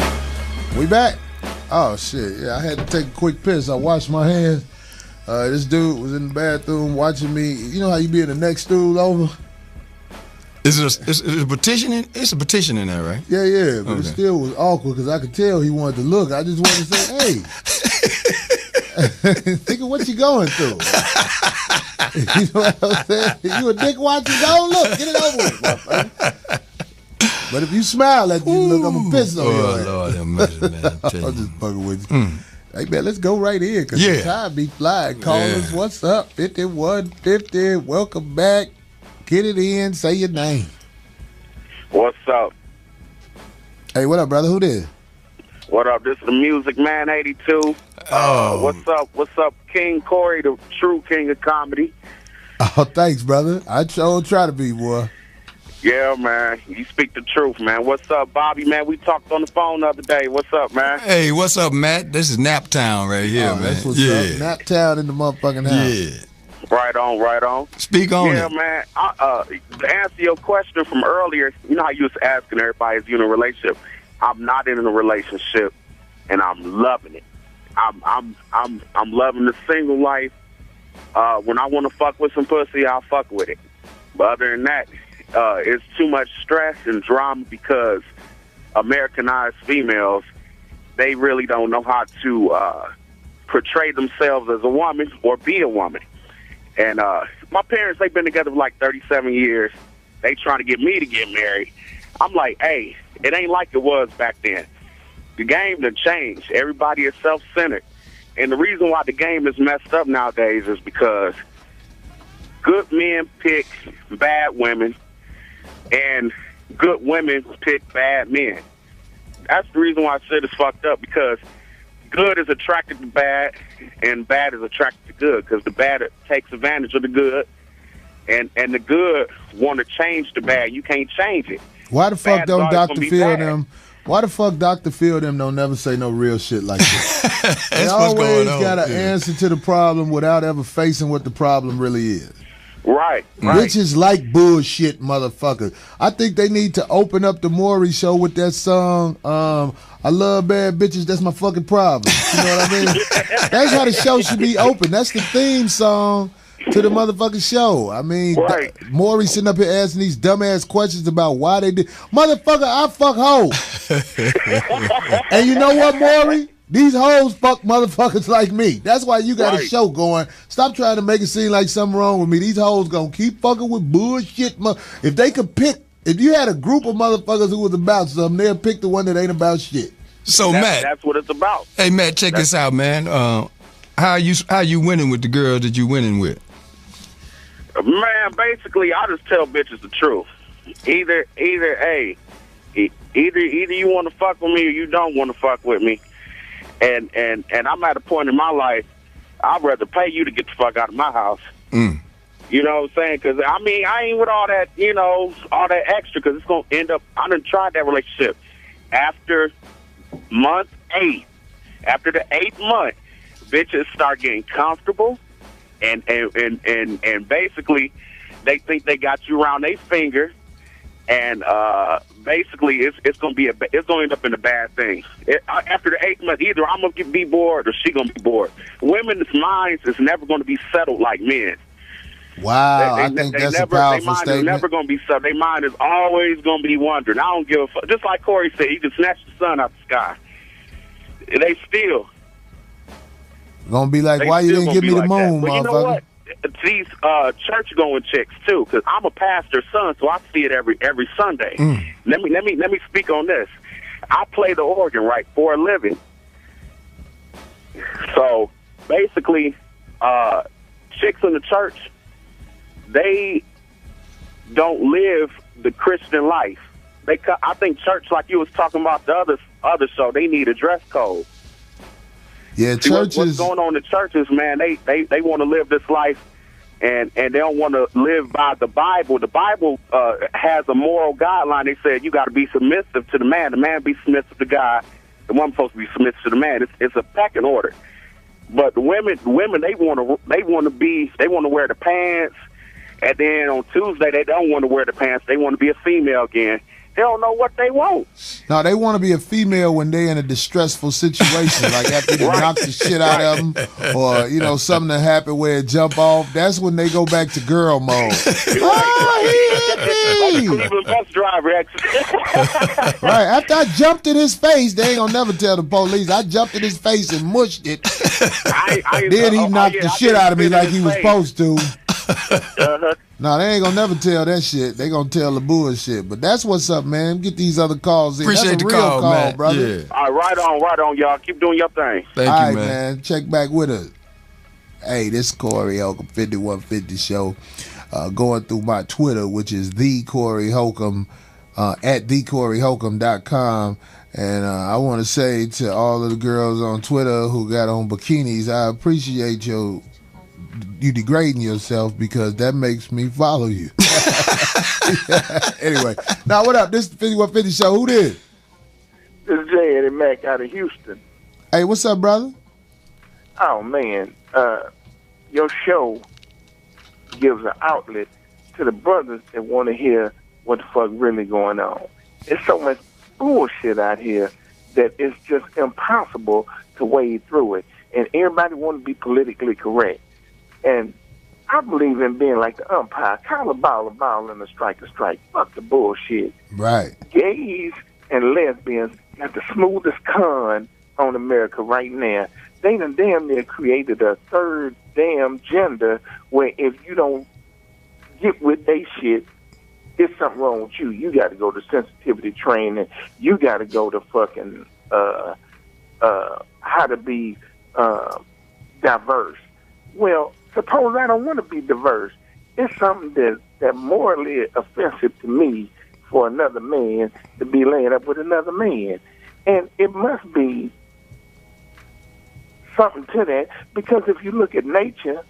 We back? Oh, shit. Yeah, I had to take a quick piss. I washed my hands. This dude was in the bathroom watching me. You know how you be in the next stool over? Is it a petition? It's a petition in there, right? Yeah, but it still was awkward because I could tell he wanted to look. I just wanted to say, hey, nigga, what you going through? You know what I'm saying? You a dick watcher? Go look. Get it over with, motherfucker. But if you smile at you, look, I'm going to piss on your ass. Lord have mercy, man. I'm just fucking with you. Hey, man, let's go right in because the time be flying. Call us. What's up? 5150. Welcome back. Get it in. Say your name. What's up? Hey, what up, brother? Who this? What up? This is the Music Man 82. What's up? What's up, King Corey, the true king of comedy? Oh, thanks, brother. I sure try to be, boy. Yeah, man. You speak the truth, man. What's up, Bobby, man? We talked on the phone the other day. What's up, man? Hey, what's up, Matt? This is Naptown right here, man. That's what's up. Naptown in the motherfucking house. Yeah. Right on, right on. Speak on it. Yeah, man. To answer your question from earlier, you know how you was asking everybody, is you in a relationship? I'm not in a relationship, and I'm loving it. I'm loving the single life. When I want to fuck with some pussy, I'll fuck with it. But other than that, it's too much stress and drama because Americanized females, they really don't know how to portray themselves as a woman or be a woman. And my parents, they've been together for like 37 years. They trying to get me to get married. I'm like, hey, it ain't like it was back then. The game done changed. Everybody is self-centered. And the reason why the game is messed up nowadays is because good men pick bad women and good women pick bad men. That's the reason why shit is fucked up, because good is attracted to bad and bad is attracted to good, because the bad takes advantage of the good and the good want to change the bad. You can't change it. Why the fuck don't Dr. Phil bad. them? Why the fuck Dr. Phil them don't never say no real shit like this? They what's always going on, got an answer to the problem without ever facing what the problem really is. Right. Bitches like bullshit, motherfuckers. I think they need to open up the Maury show with that song, I love bad bitches, that's my fucking problem. You know what I mean? That's how the show should be open. That's the theme song to the motherfucking show. I mean, Maury sitting up here asking these dumbass questions about why they did. Motherfucker, I fuck hoes. And you know what, Maury? These hoes fuck motherfuckers like me. That's why you got a show going. Stop trying to make it seem like something wrong with me. These hoes gonna keep fucking with bullshit. If they could pick, if you had a group of motherfuckers who was about something, they'll pick the one that ain't about shit. So Matt, that's what it's about. Hey Matt, check this out, man. How you winning with the girl that you winning with? Man, basically, I just tell bitches the truth. Either you want to fuck with me or you don't want to fuck with me. And I'm at a point in my life, I'd rather pay you to get the fuck out of my house. You know what I'm saying? Because, I mean, I ain't with all that, all that extra, because it's going to end up, I done tried that relationship. After month 8, after the 8th month, bitches start getting comfortable, and basically, they think they got you around their finger, and basically, it's gonna end up in a bad thing. After the 8th month, either I'm gonna be bored or she gonna be bored. Women's minds is never gonna be settled like men. Wow, I think that's a powerful statement. Their mind is never gonna be settled. Their mind is always gonna be wondering. I don't give a fuck. Just like Corey said, you can snatch the sun out the sky. They still gonna be like, why you didn't give me the moon, motherfucker? You know what? These church-going chicks too, because I'm a pastor's son, so I see it every Sunday. Let me speak on this. I play the organ, right, for a living. So basically, chicks in the church, they don't live the Christian life. I think church, like you was talking about the other show, they need a dress code. Yeah, churches. What's going on in churches, man? They want to live this life, and they don't want to live by the Bible. The Bible has a moral guideline. They said you got to be submissive to the man. The man be submissive to God. The woman's supposed to be submissive to the man. It's a pecking order. But the women, they want to wear the pants, and then on Tuesday they don't want to wear the pants. They want to be a female again, They don't know what they want. No, they want to be a female when they're in a distressful situation, like after they knock the shit out of them, or something that happened where it jump off. That's when they go back to girl mode. Oh, he hit me! Cleveland bus driver accident. Right after I jumped in his face, they ain't gonna never tell the police. I jumped in his face and mushed it. Then he knocked the shit out of me like he was supposed to. No, they ain't gonna never tell that shit. They gonna tell the bullshit. But that's what's up, man. Get these other calls in. Appreciate that's a the real call, man. brother. Yeah. All right, right on, y'all. Keep doing your thing. Thank All you, right, man. Check back with us. Hey, this is Corey Holcomb, 5150 Show. Going through my Twitter, which is the Corey Holcomb, at thecoreyholcomb.com. And I want to say to all of the girls on Twitter who got on bikinis, I appreciate you degrading yourself because that makes me follow you. Anyway, now what up? This is the 5150 Show. Who did? This is J. Eddie Mack out of Houston. Hey, what's up, brother? Oh, man. Your show gives an outlet to the brothers that want to hear what the fuck really going on. There's so much bullshit out here that it's just impossible to wade through it. And everybody want to be politically correct. And I believe in being like the umpire. Call a ball, and a strike. Fuck the bullshit. Right. Gays and lesbians got the smoothest con on America right now. They done damn near created a third damn gender where if you don't get with they shit, there's something wrong with you. You got to go to sensitivity training. You got to go to fucking how to be diverse. Well, suppose I don't want to be diverse. It's something that morally offensive to me for another man to be laying up with another man. And it must be something to that, because if you look at nature,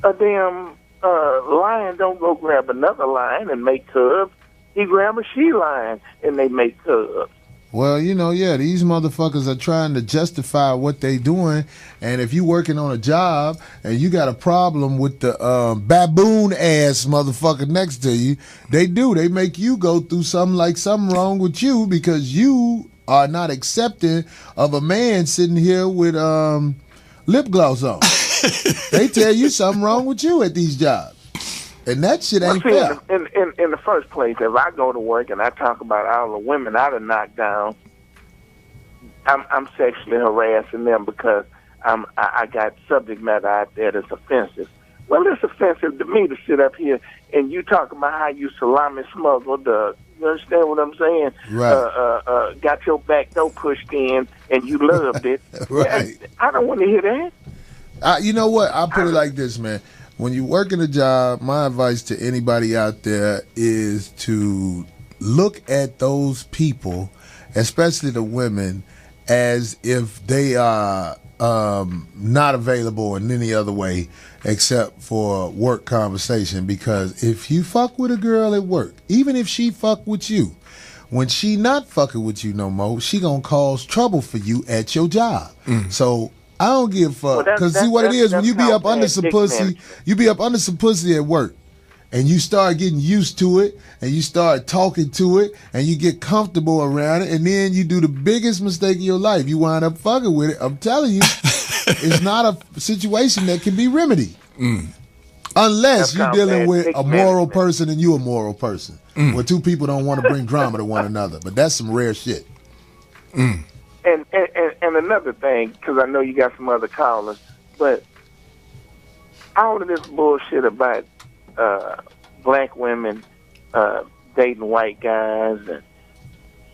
a damn lion don't go grab another lion and make cubs. He grab a she-lion and they make cubs. Well, these motherfuckers are trying to justify what they doing, and if you working on a job and you got a problem with the baboon-ass motherfucker next to you, they make you go through something wrong with you because you are not accepting of a man sitting here with lip gloss on. They tell you something wrong with you at these jobs. And that shit ain't fair. In the first place, if I go to work and I talk about all the women I done knocked down, I'm sexually harassing them because I got subject matter out there that's offensive. Well, it's offensive to me to sit up here and you talk about how you salami smuggled. You understand what I'm saying? Right. Got your back door pushed in and you loved it. Right. I don't want to hear that. You know what? I'll put it like this, man. When you work in a job, my advice to anybody out there is to look at those people, especially the women, as if they are not available in any other way except for work conversation. Because if you fuck with a girl at work, even if she fuck with you, when she not fucking with you no more, she gonna cause trouble for you at your job. So I don't give a fuck. Because see what it is, when you be up under some pussy, you be up under some pussy at work, and you start getting used to it, and you start talking to it, and you get comfortable around it, and then you do the biggest mistake of your life. You wind up fucking with it. I'm telling you, it's not a situation that can be remedied. Unless you're dealing with a moral person and you a moral person, where two people don't want to bring drama to one another. But that's some rare shit. And another thing, because I know you got some other callers, but all of this bullshit about black women dating white guys and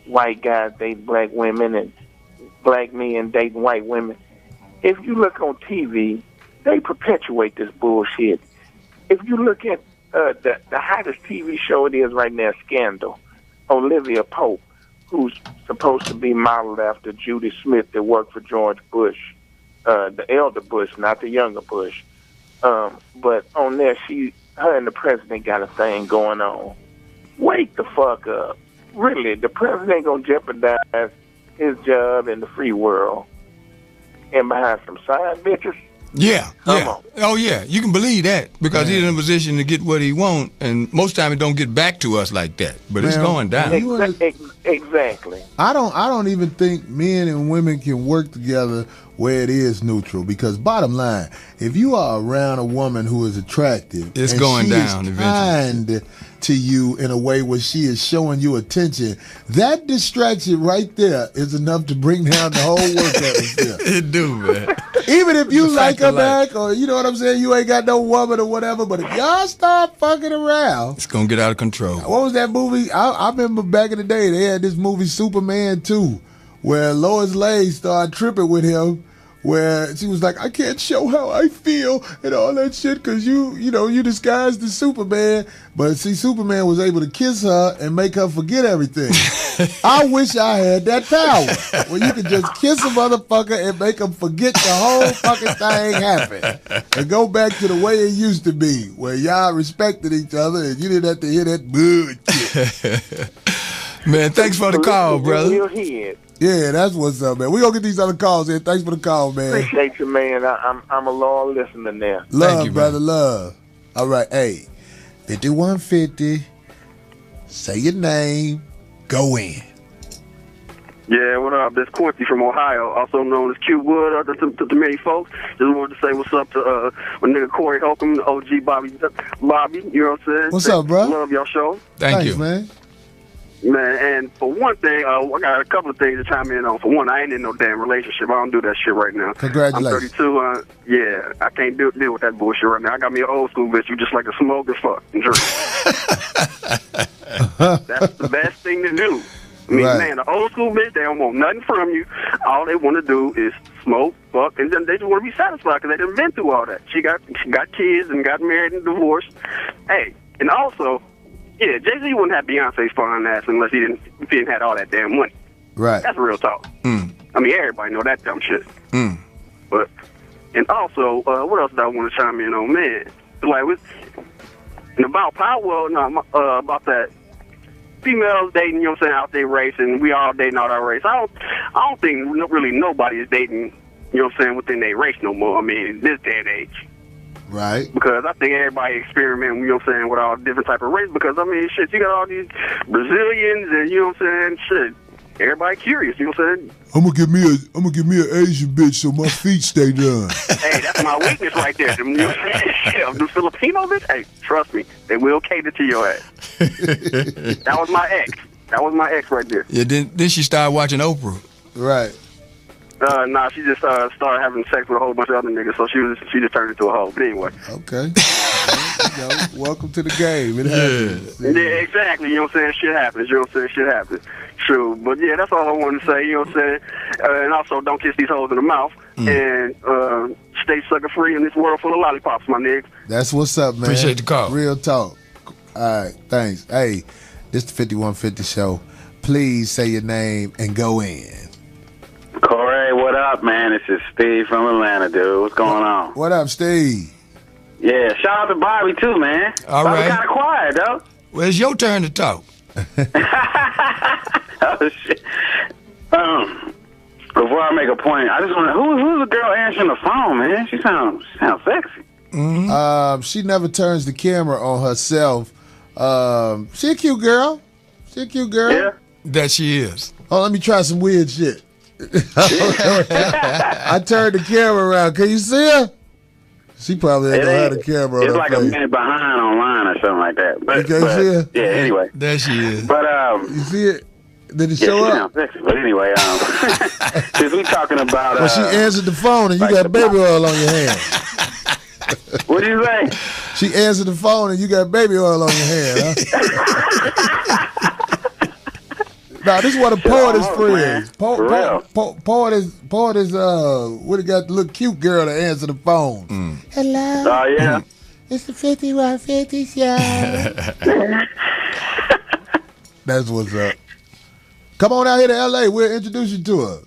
white guys dating black women and black men dating white women, if you look on TV, they perpetuate this bullshit. If you look at the hottest TV show it is right now, Scandal, Olivia Pope, who's supposed to be modeled after Judy Smith that worked for George Bush, the elder Bush, not the younger Bush. But on there, her and the president got a thing going on. Wake the fuck up. Really, the president ain't going to jeopardize his job in the free world and behind some side bitches. Yeah, Come yeah. on. Oh, yeah. You can believe that because he's in a position to get what he wants, and most time it don't get back to us like that. But it's Man, going down. Exactly. I don't even think men and women can work together where it is neutral, because bottom line, if you are around a woman who is attractive, It's and going she down is eventually. kind to you in a way where she is showing you attention, that distraction right there is enough to bring down the whole work atmosphere. It do, man. Even if you It's a like fact her of life. back, or you know what I'm saying, you ain't got no woman or whatever, but if y'all start fucking around, It's going to get out of control. what was that movie? I remember back in the day, they had this movie Superman 2, where Lois Lane started tripping with him, where she was like, I can't show how I feel and all that shit because you disguised as Superman. But see, Superman was able to kiss her and make her forget everything. I wish I had that power where you could just kiss a motherfucker and make him forget the whole fucking thing happened and go back to the way it used to be, where y'all respected each other and you didn't have to hear that bullshit. Man, thanks for the call, brother. Real head. Yeah, that's what's up, man. We gonna get these other calls in. Thanks for the call, man. Appreciate you, man. I'm a loyal listener now. Love, you, brother, love. All right, hey, 5150. Say your name. Go in. Yeah, what up? This Quincy from Ohio, also known as Q Wood, to the many folks. Just wanted to say what's up to my nigga Corey Holcomb, the OG Bobby, you know what I'm saying? What's up, bro? Love y'all show. Thanks, you. man. Man, and for one thing, I got a couple of things to chime in on. For one, I ain't in no damn relationship. I don't do that shit right now. Congratulations. I'm 32. Yeah, I can't deal with that bullshit right now. I got me an old school bitch who just like to smoke and fuck and drink. That's the best thing to do. I mean, Right. man, the old school bitch, they don't want nothing from you. All they want to do is smoke, fuck, and then they just want to be satisfied because they done been through all that. She got kids and got married and divorced. Hey, and also, yeah, Jay-Z wouldn't have Beyonce's fine ass unless he didn't have all that damn money. Right. That's real talk. I mean, everybody know that dumb shit. But, and also, what else did I want to chime in on? Man, like, and about power, well, no, about that females dating, you know what I'm saying, out there racing, we all dating out our race. I don't think really nobody is dating, you know what I'm saying, within their race no more. I mean, in this day and age. Right. Because I think everybody experimenting, you know what I'm saying, with all different type of races. Because, I mean, shit, you got all these Brazilians and, you know what I'm saying, shit. Everybody curious, you know what I'm saying? I'm gonna give me an Asian bitch so my feet stay done. Hey, that's my weakness right there. Them, you know what I'm saying? Shit, the Filipino bitch, hey, trust me, they will cater to your ass. That was my ex. That was my ex right there. Yeah, then she started watching Oprah. Right. Nah, she just started having sex with a whole bunch of other niggas, so she just turned into a hoe. But anyway. Okay. Well, you know, welcome to the game. It happens. Yeah, exactly. You know what I'm saying? Shit happens. You know what I'm saying? Shit happens. True. But yeah, that's all I wanted to say. You know what I'm saying? And also, don't kiss these hoes in the mouth. And stay sucker free in this world full of lollipops, my niggas. That's what's up, man. Appreciate the call. Real talk. All right, thanks. Hey, this the 5150 show. Please say your name and go in. Corey, what up, man? This is Steve from Atlanta, dude. What's going on? What up, Steve? Yeah, shout out to Bobby, too, man. All Bobby right. kind of quiet, though. Well, it's your turn to talk. Oh, shit. Before I make a point, I just want to... Who's the girl answering the phone, man? She sounds sexy. She never turns the camera on herself. She a cute girl. Yeah. That she is. Oh, let me try some weird shit. I turned the camera around. Can you see her? She probably ain't gonna have the camera on It's her like face. a minute behind online or something like that. But, You can't see her? Yeah, anyway. There she is. But, You see it? Did it yeah, show she up? sounds sexy. But anyway, since we talking about... Well, she answered the phone and you like got the- baby oil on your hand. What do you say? She answered the phone and you got baby oil on your hand, huh? Now, this is what a poet is friends. Poet is what he got the little cute girl to answer the phone. Hello. Oh, yeah? It's the 5150 show. That's what's up. Come on out here to L.A. We'll introduce you to her.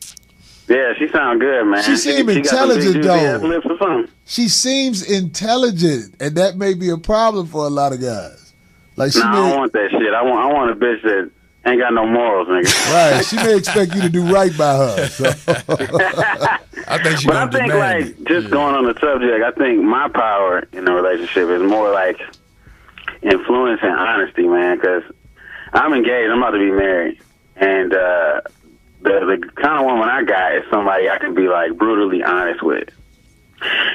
Yeah, she sound good, man. She seem got some big intelligent, juicy ass though. lips or something. She seems intelligent, and that may be a problem for a lot of guys. Like she I don't want that shit. I want a bitch ain't got no morals, nigga. Right. She may expect you to do right by her. So. I think she But gonna I think, demand like, just going on the subject, I think my power in a relationship is more like influence and honesty, man, because I'm engaged. I'm about to be married. And the kind of woman I got is somebody I can be, like, brutally honest with.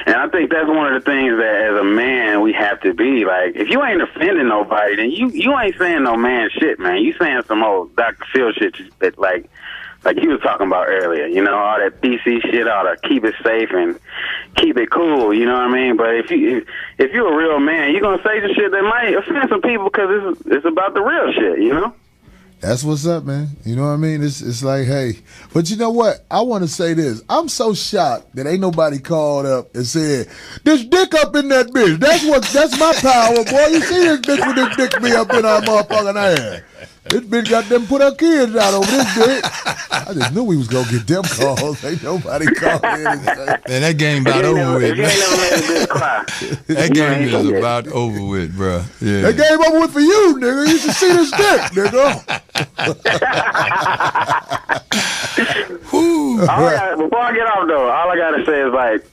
And I think that's one of the things that, as a man, we have to be. Like, if you ain't offending nobody, then you ain't saying no man shit, man. You saying some old Dr. Phil shit that, like you was talking about earlier. You know, all that PC shit, all that keep it safe and keep it cool. You know what I mean? But if you're a real man, you're gonna say some shit that might offend some people because it's about the real shit. You know? That's what's up, man. You know what I mean? It's like, hey. But you know what? I want to say this. I'm so shocked that ain't nobody called up and said, this dick up in that bitch. That's my power, boy. You see this bitch with this dick be up in our motherfucking ass. This bitch got them put her kids out over this dick. I just knew we was going to get them calls. Ain't nobody called in and say. Man, that game about over with. That game is about over with, bro. Yeah. That game over with for you, nigga. You should see this dick, nigga. Before I get off, though, all I got to say is, like...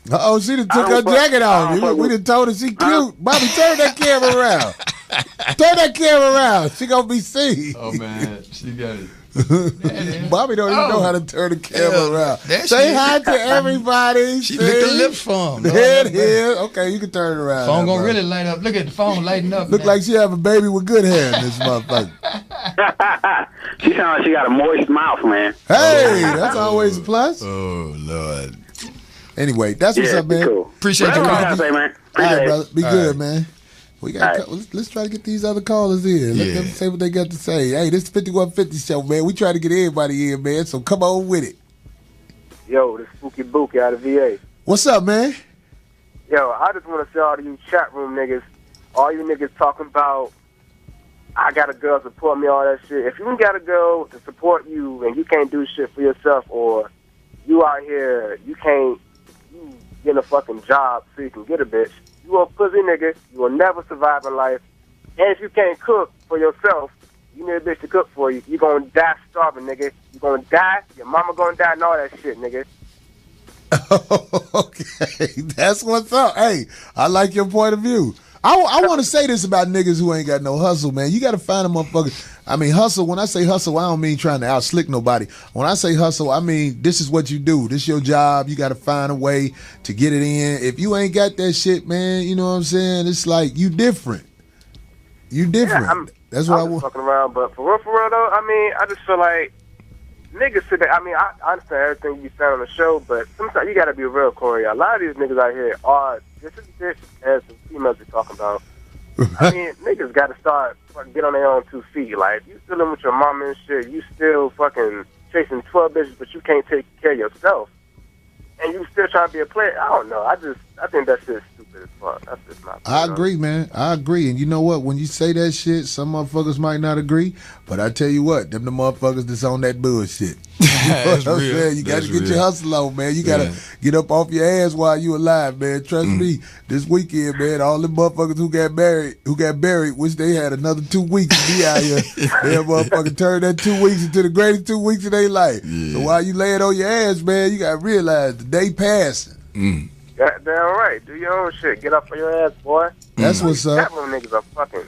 she done took her jacket off. We done told her she cute. Bobby, turn that camera around. Turn that camera around. She gonna be seen. Oh, man. She got it. Bobby don't even know how to turn the camera around. Say hi to everybody. She licked her lips for him. There it is. Okay, you can turn it around. Phone gonna really light up. Look at the phone lighting up. Look like she have a baby with good hair in this motherfucker. She sounds like she got a moist mouth, man. Hey, that's always a plus. Oh, Lord. Anyway, that's what's up, man. Cool. Appreciate you, man. Say, man. All right, brother. Be All good, right. man. We got. Let's try to get these other callers in. Let them say what they got to say. Hey, this is 5150 show, man. We try to get everybody in, man. So come on with it. Yo, this Spooky Bookie out of VA. What's up, man? Yo, I just want to say all to you chat room niggas, all you niggas talking about, I got a girl support me, all that shit. If you got a girl to support you and you can't do shit for yourself, or you out here, you get a fucking job so you can get a bitch, you a pussy nigga, you will never survive in life. And if you can't cook for yourself, you need a bitch to cook for you, you gonna die starving, nigga. You gonna die, your mama gonna die, and all that shit, nigga. Okay, that's what's up. Hey, I like your point of view. I want to say this about niggas who ain't got no hustle, man. You got to find a motherfucker. I mean, hustle, when I say hustle, I don't mean trying to out-slick nobody. When I say hustle, I mean this is what you do. This is your job. You got to find a way to get it in. If you ain't got that shit, man, you know what I'm saying? It's like you different. You different. Yeah, that's what I was want. Fucking around, but for real though, I mean, I just feel like niggas sit there. I mean, I understand everything you said on the show, but sometimes you got to be real, Corey. A lot of these niggas out here are just as bitch as the females you're talking about. I mean, niggas got to start fucking get on their own 2 feet. Like, you still in with your mama and shit, you still fucking chasing 12 bitches, but you can't take care of yourself. And you still trying to be a player. I don't know. I think that shit's stupid as fuck. That's just not. I agree, man. I agree. And you know what? When you say that shit, some motherfuckers might not agree. But I tell you what, them the motherfuckers that's on that bullshit. You know what I'm saying? You got to get your hustle on, man. You got to get up off your ass while you alive, man. Trust me. This weekend, man, all the motherfuckers who got buried, wish they had another 2 weeks to be out here. They motherfucking turn that 2 weeks into the greatest 2 weeks of their life. So while you laying on your ass, man, you got to realize the day passing. Goddamn right. Do your own shit. Get up on your ass, boy. That's what's up. Chat room niggas are fucking.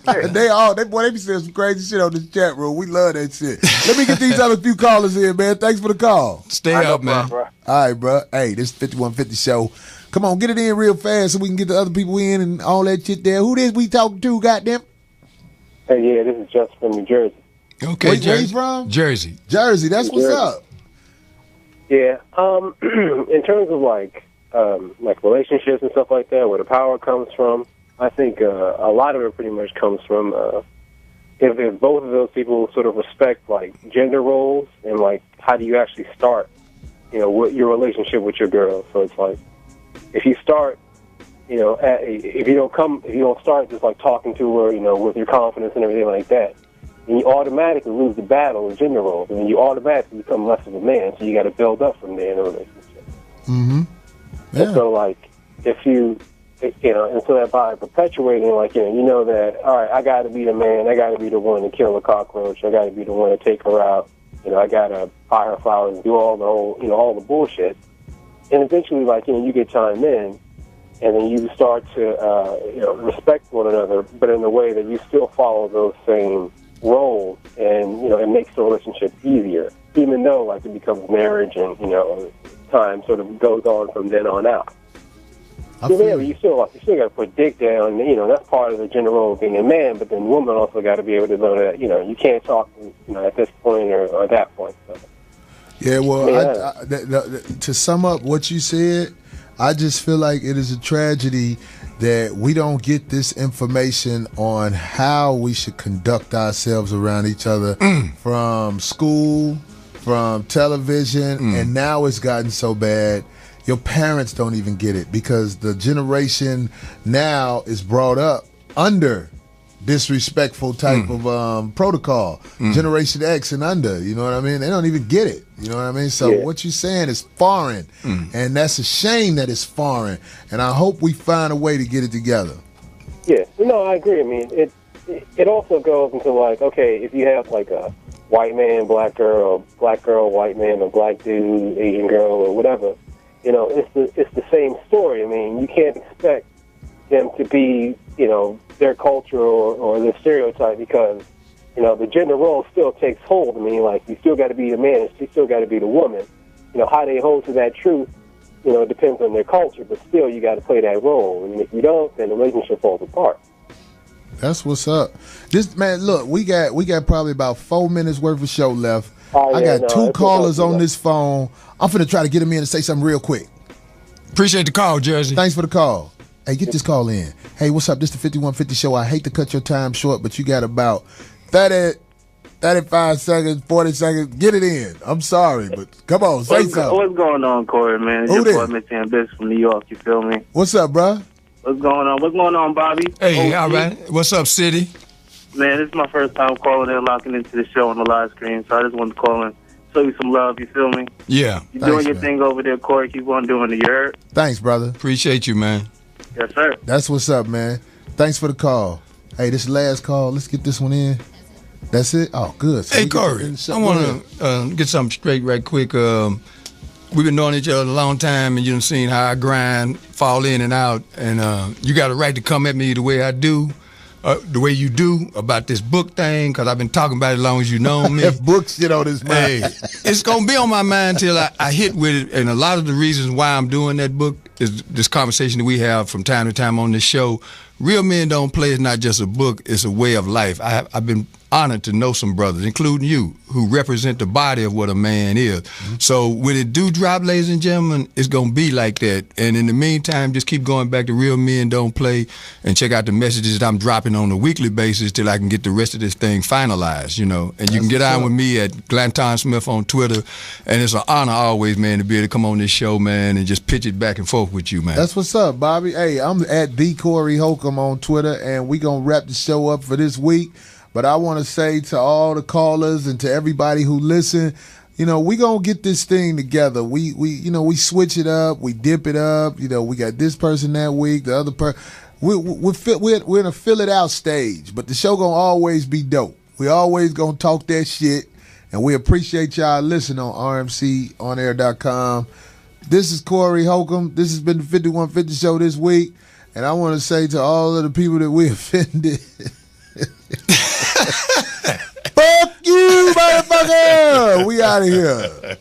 They be saying some crazy shit on this chat room. We love that shit. Let me get these other few callers in, man. Thanks for the call. Stay up, man. All right, bro. Hey, this is 5150 show. Come on, get it in real fast so we can get the other people in and all that shit there. Who this we talking to, goddamn? Hey, yeah, this is Justin from New Jersey. Okay, where you from? Jersey. Jersey, that's what's up. Yeah, in terms of like relationships and stuff like that, where the power comes from, I think a lot of it pretty much comes from if both of those people sort of respect like gender roles and like how do you actually start, what your relationship with your girl. So it's like if you start, if you don't start just like talking to her, with your confidence and everything like that, then you automatically lose the battle of gender roles, and then you automatically become less of a man. So you got to build up from there in a relationship. Mm-hmm. Yeah. And so like if and so that by perpetuating, like, you know that, all right, I got to be the man, I got to be the one to kill a cockroach, I got to be the one to take her out, I got to buy her flowers, do all the whole, all the bullshit, and eventually, like, you get chimed in, and then you start to, respect one another, but in a way that you still follow those same roles, and it makes the relationship easier, even though, like, it becomes marriage, and time sort of goes on from then on out. You still got to put dick down. That's part of the gender role of being a man. But then women also got to be able to know that you can't talk at this point or that point. So. Yeah, well, to sum up what you said, I just feel like it is a tragedy that we don't get this information on how we should conduct ourselves around each other from school, from television, and now it's gotten so bad. Your parents don't even get it because the generation now is brought up under disrespectful type of protocol. Generation X and under, you know what I mean? They don't even get it, you know what I mean? So what you're saying is foreign, and that's a shame that it's foreign, and I hope we find a way to get it together. Yeah, I agree. I mean, it also goes into, like, okay, if you have, like, a white man, black girl, white man, or black dude, Asian girl, or whatever, it's the same story. I mean, you can't expect them to be, their culture or their stereotype because, the gender role still takes hold. I mean, like, you still got to be the man and you still got to be the woman. How they hold to that truth, it depends on their culture, but still you got to play that role. And if you don't, then the relationship falls apart. That's what's up. This man, look, we got probably about 4 minutes worth of show left. I got two callers on this phone. I'm finna try to get them in and say something real quick. Appreciate the call, Jersey. Thanks for the call. Hey, get this call in. Hey, what's up? This is the 5150 show. I hate to cut your time short, but you got about 30, 35 seconds, 40 seconds. Get it in. I'm sorry, but come on, say something. What's going on, Corey, man? It's your boy, Mitch Ambis from New York. You feel me? What's up, bro? What's going on? What's going on, Bobby? Hey, all right. What's up, City? Man, this is my first time calling in, locking into the show on the live screen, so I just wanted to call in, show you some love, you feel me? Yeah. You're doing your thing over there, Corey. Keep on doing it, you heard? Thanks, brother. Appreciate you, man. Yes, sir. That's what's up, man. Thanks for the call. Hey, this last call. Let's get this one in. That's it? Oh, good. So hey, Corey, I want to get something straight right quick. We've been knowing each other a long time, and you've seen how I grind, fall in and out, and you got a right to come at me the way I do. The way you do about this book thing, because I've been talking about it as long as you know me. Book shit on this mind. Hey, it's going to be on my mind till I hit with it. And a lot of the reasons why I'm doing that book is this conversation that we have from time to time on this show. Real Men Don't Play is not just a book, it's a way of life. I've been honored to know some brothers, including you, who represent the body of what a man is. So when it do drop, ladies and gentlemen, it's going to be like that. And in the meantime, just keep going back to Real Men Don't Play and check out the messages that I'm dropping on a weekly basis till I can get the rest of this thing finalized, And you can get on with me at Glanton Smith on Twitter. And it's an honor always, man, to be able to come on this show, man, and just pitch it back and forth with you, man. That's what's up, Bobby. Hey, I'm at the Corey Holcomb on Twitter, and we going to wrap the show up for this week. But I want to say to all the callers and to everybody who listen, we going to get this thing together. We switch it up. We dip it up. We got this person that week, the other person. We're in a fill it out stage, but the show going to always be dope. We always going to talk that shit, and we appreciate y'all listening on rmconair.com. This is Corey Holcomb. This has been the 5150 show this week, and I want to say to all of the people that we offended, fuck you, motherfucker! We out of here.